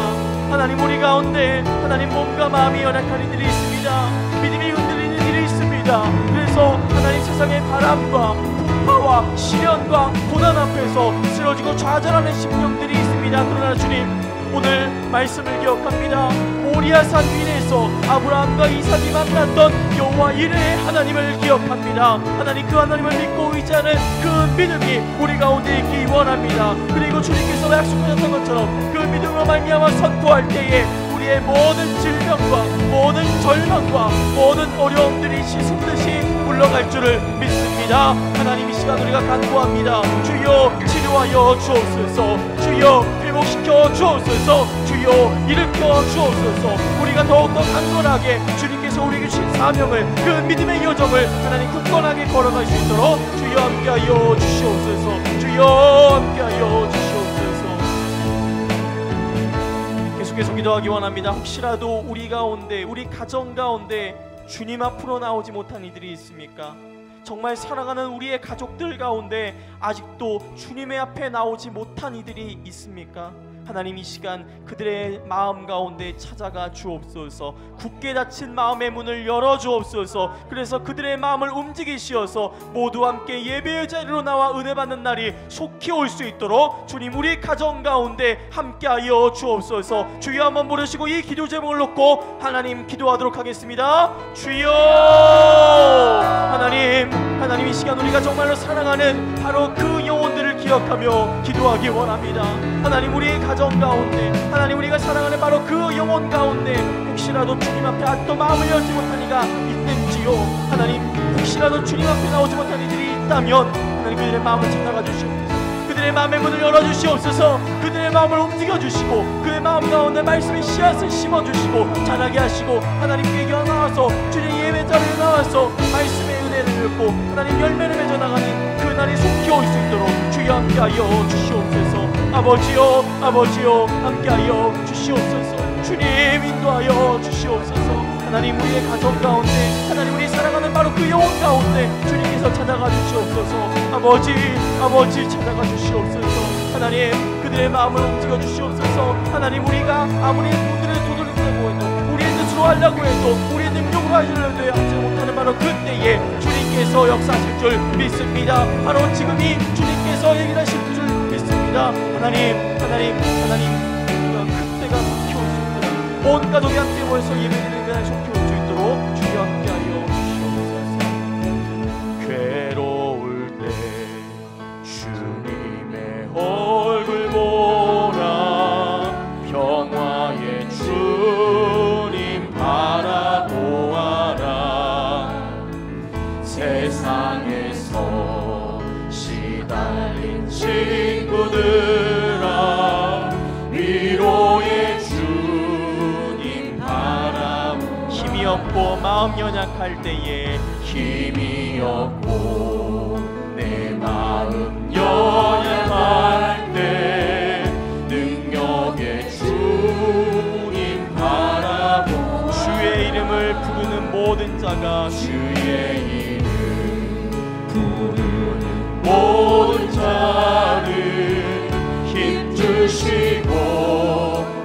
하나님, 우리 가운데 하나님 몸과 마음이 연약한 이들이 있습니다. 믿음이 흔들리는 일이 있습니다. 그래서 하나님, 세상의 바람과 풍파와 시련과 고난 앞에서 쓰러지고 좌절하는 심령들이 있습니다. 그러나 주님, 오늘 말씀을 기억합니다. 모리아산 위에서 아브라함과 이삭이 만났던 여호와 이레의 하나님을 기억합니다. 하나님, 그 하나님을 믿고 의지하는 그 믿음이 우리 가운데 있기 원합니다. 그리고 주님께서 약속하셨던 것처럼 그 믿음으로 말미암아 선포할 때에 우리의 모든 질병과 모든 절망과 모든 어려움들이 씻음듯이 물러갈 줄을 믿습니다. 하나님, 이 시간 우리가 간구합니다. 주여 치료하여 주옵소서. 주여 회복시켜 주옵소서. 주여 일으켜 주옵소서. 우리가 더욱더 강건하게 주님께서 우리에게 주신 사명을, 그 믿음의 여정을 하나님 굳건하게 걸어갈 수 있도록 주여 함께하여 주시옵소서. 주여 함께하여 주시옵소서. 계속해서 기도하기 원합니다. 혹시라도 우리 가운데, 우리 가정 가운데 주님 앞으로 나오지 못한 이들이 있습니까? 정말 사랑하는 우리의 가족들 가운데 아직도 주님의 앞에 나오지 못한 이들이 있습니까? 하나님, 이 시간 그들의 마음 가운데 찾아가 주옵소서. 굳게 닫힌 마음의 문을 열어 주옵소서. 그래서 그들의 마음을 움직이시어서 모두 함께 예배의 자리로 나와 은혜 받는 날이 속히 올 수 있도록 주님, 우리 가정 가운데 함께하여 주옵소서. 주여 한번 부르시고 이 기도 제목을 놓고 하나님 기도하도록 하겠습니다. 주여, 하나님 하나님 이 시간 우리가 정말로 사랑하는 바로 그 영혼들을 기억하며 기도하기 원합니다. 하나님 우리의 가정 가운데, 하나님 우리가 사랑하는 바로 그 영혼 가운데 혹시라도 주님 앞에 아직도 마음을 열지 못한 이가 있는지요. 하나님 혹시라도 주님 앞에 나오지 못한 이들이 있다면 하나님 그들의 마음을 찾아가 주시옵소서. 그들의 마음의 문을 열어주시옵소서. 그들의 마음을 움직여주시고 그의 마음 가운데 말씀의 씨앗을 심어주시고 자라게 하시고 하나님께 나와서 주님 예배 자리에 나와서 말씀의 은혜를 읽고 하나님 열매를 맺어나가는 그날이 속히 올 수 있도록 주여 함께하여 주시옵소서. 아버지여 아버지여 함께하여 주시옵소서. 주님 인도하여 주시옵소서. 하나님 우리의 가정 가운데, 하나님 우리 사랑하는 바로 그 영혼 가운데 주님께서 찾아가 주시옵소서. 아버지 찾아가 주시옵소서. 하나님 그들의 마음을 움직여 주시옵소서. 하나님 우리가 아무리 문들을 두드린다고 해도 우리의 뜻으로 하려고 해도 우리의 능력으로 하려고 해도 하지 못하는 바로 그때에 주님께서 역사하실 줄 믿습니다. 바로 지금이 주님께서 일하실 줄 믿습니다. 하나님 우리가 그때가 속히 올 수 있도록 온 가족이 함께 모여서 예배드리는 그날 속히 올 수 있도록 주여 함께하여 주시옵소서. 괴로울 때 주님의 얼굴 보라. 평화의 주님 바라보아라. 세상에서 시달린 친구들아 위로의 주님 바라보아라. 힘이 없고 마음 연약할 때에 힘이 없고 내 마음 연약할 때 능력의 주님 바라보. 주의 이름을 부르는 모든 자가 주의 이름 부르는 모든 자를 힘주시고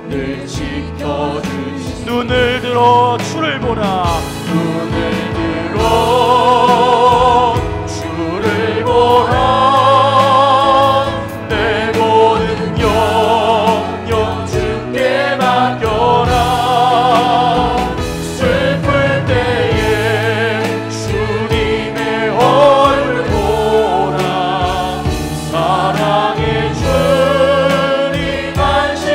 늘 지켜주시. 눈을 들어 주를 보라. 눈을 들어 주를 보라. 내 모든 영역 주께 맡겨라. 슬플 때에 주님의 얼굴 보라. 사랑의 주님 안식.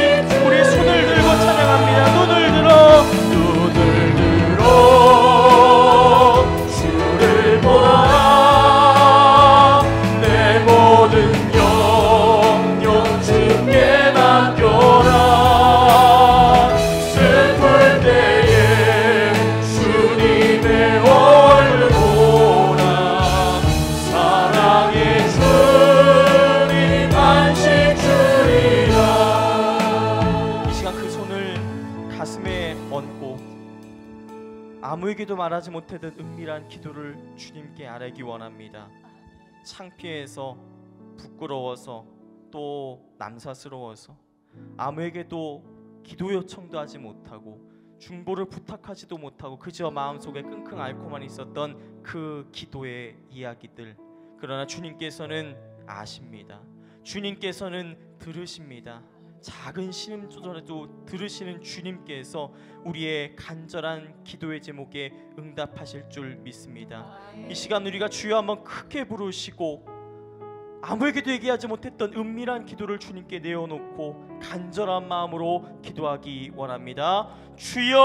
우리 손을 들고 찬양합니다. 눈을 들어 주를 보라. 내 모든 영역 주께 맡겨라. 슬플 때에 주님의 얼굴 보라. 사랑의 주님 안식 주리라. 이 시간 그 손을 가슴에 얹고 아무에게도 말하지 못했던 은밀한 기도를 주님께 아뢰기 원합니다. 창피해서, 부끄러워서, 또 남사스러워서 아무에게도 기도 요청도 하지 못하고 중보를 부탁하지도 못하고 그저 마음속에 끙끙 앓고만 있었던 그 기도의 이야기들. 그러나 주님께서는 아십니다. 주님께서는 들으십니다. 작은 신음조차도 들으시는 주님께서 우리의 간절한 기도의 제목에 응답하실 줄 믿습니다. 이 시간 우리가 주여 한번 크게 부르시고 아무에게도 얘기하지 못했던 은밀한 기도를 주님께 내어놓고 간절한 마음으로 기도하기 원합니다. 주여,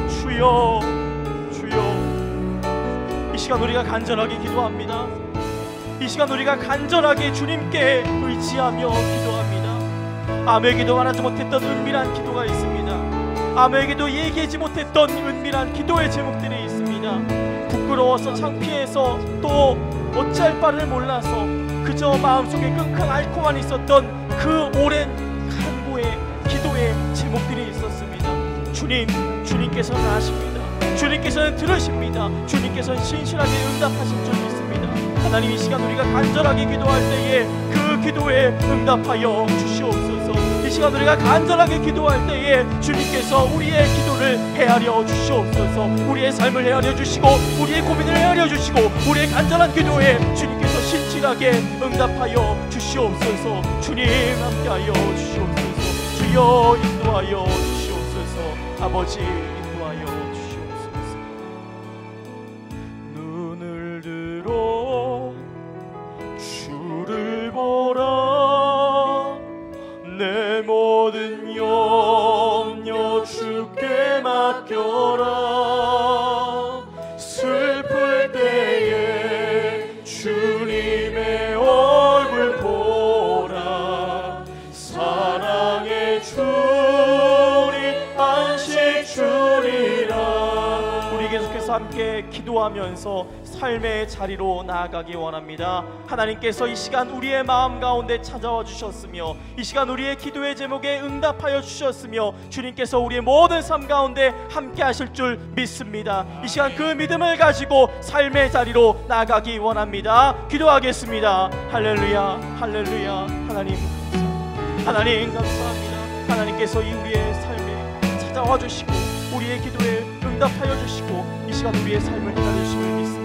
주여, 주여. 이 시간 우리가 간절하게 기도합니다. 이 시간 우리가 간절하게 주님께 의지하며 기도합니다. 아무에게도 말하지 못했던 은밀한 기도가 있습니다. 아무에게도 얘기하지 못했던 은밀한 기도의 제목들이 있습니다. 부끄러워서, 창피해서, 또 어찌할 바를 몰라서 그저 마음속에 끙끙 앓고만 있었던 그 오랜 간구의 기도의 제목들이 있었습니다. 주님께서는 아십니다. 주님께서는 들으십니다. 주님께서는 신실하게 응답하실 줄 믿습니다. 하나님 이 시간 우리가 간절하게 기도할 때에 그 기도에 응답하여 주시옵소서. 이 시간 우리가 간절하게 기도할 때에 주님께서 우리의 기도를 헤아려 주시옵소서. 우리의 삶을 헤아려 주시고 우리의 고민을 헤아려 주시고 우리의 간절한 기도에 주님께서 신실하게 응답하여 주시옵소서. 주님 함께하여 주시옵소서. 주여 인도하여 주시옵소서. 아버지 인도하여 주시옵소서. 가운데서 함께 기도하면서 삶의 자리로 나아가기 원합니다. 하나님께서 이 시간 우리의 마음 가운데 찾아와 주셨으며 이 시간 우리의 기도의 제목에 응답하여 주셨으며 주님께서 우리의 모든 삶 가운데 함께 하실 줄 믿습니다. 이 시간 그 믿음을 가지고 삶의 자리로 나아가기 원합니다. 기도하겠습니다. 할렐루야, 할렐루야. 하나님 감사합니다. 하나님 감사합니다. 하나님께서 이 우리의 삶에 찾아와 주시고 우리의 기도에 응답하여 주시고 이 시간 우리의 삶을 기다려 주심을 믿습니다.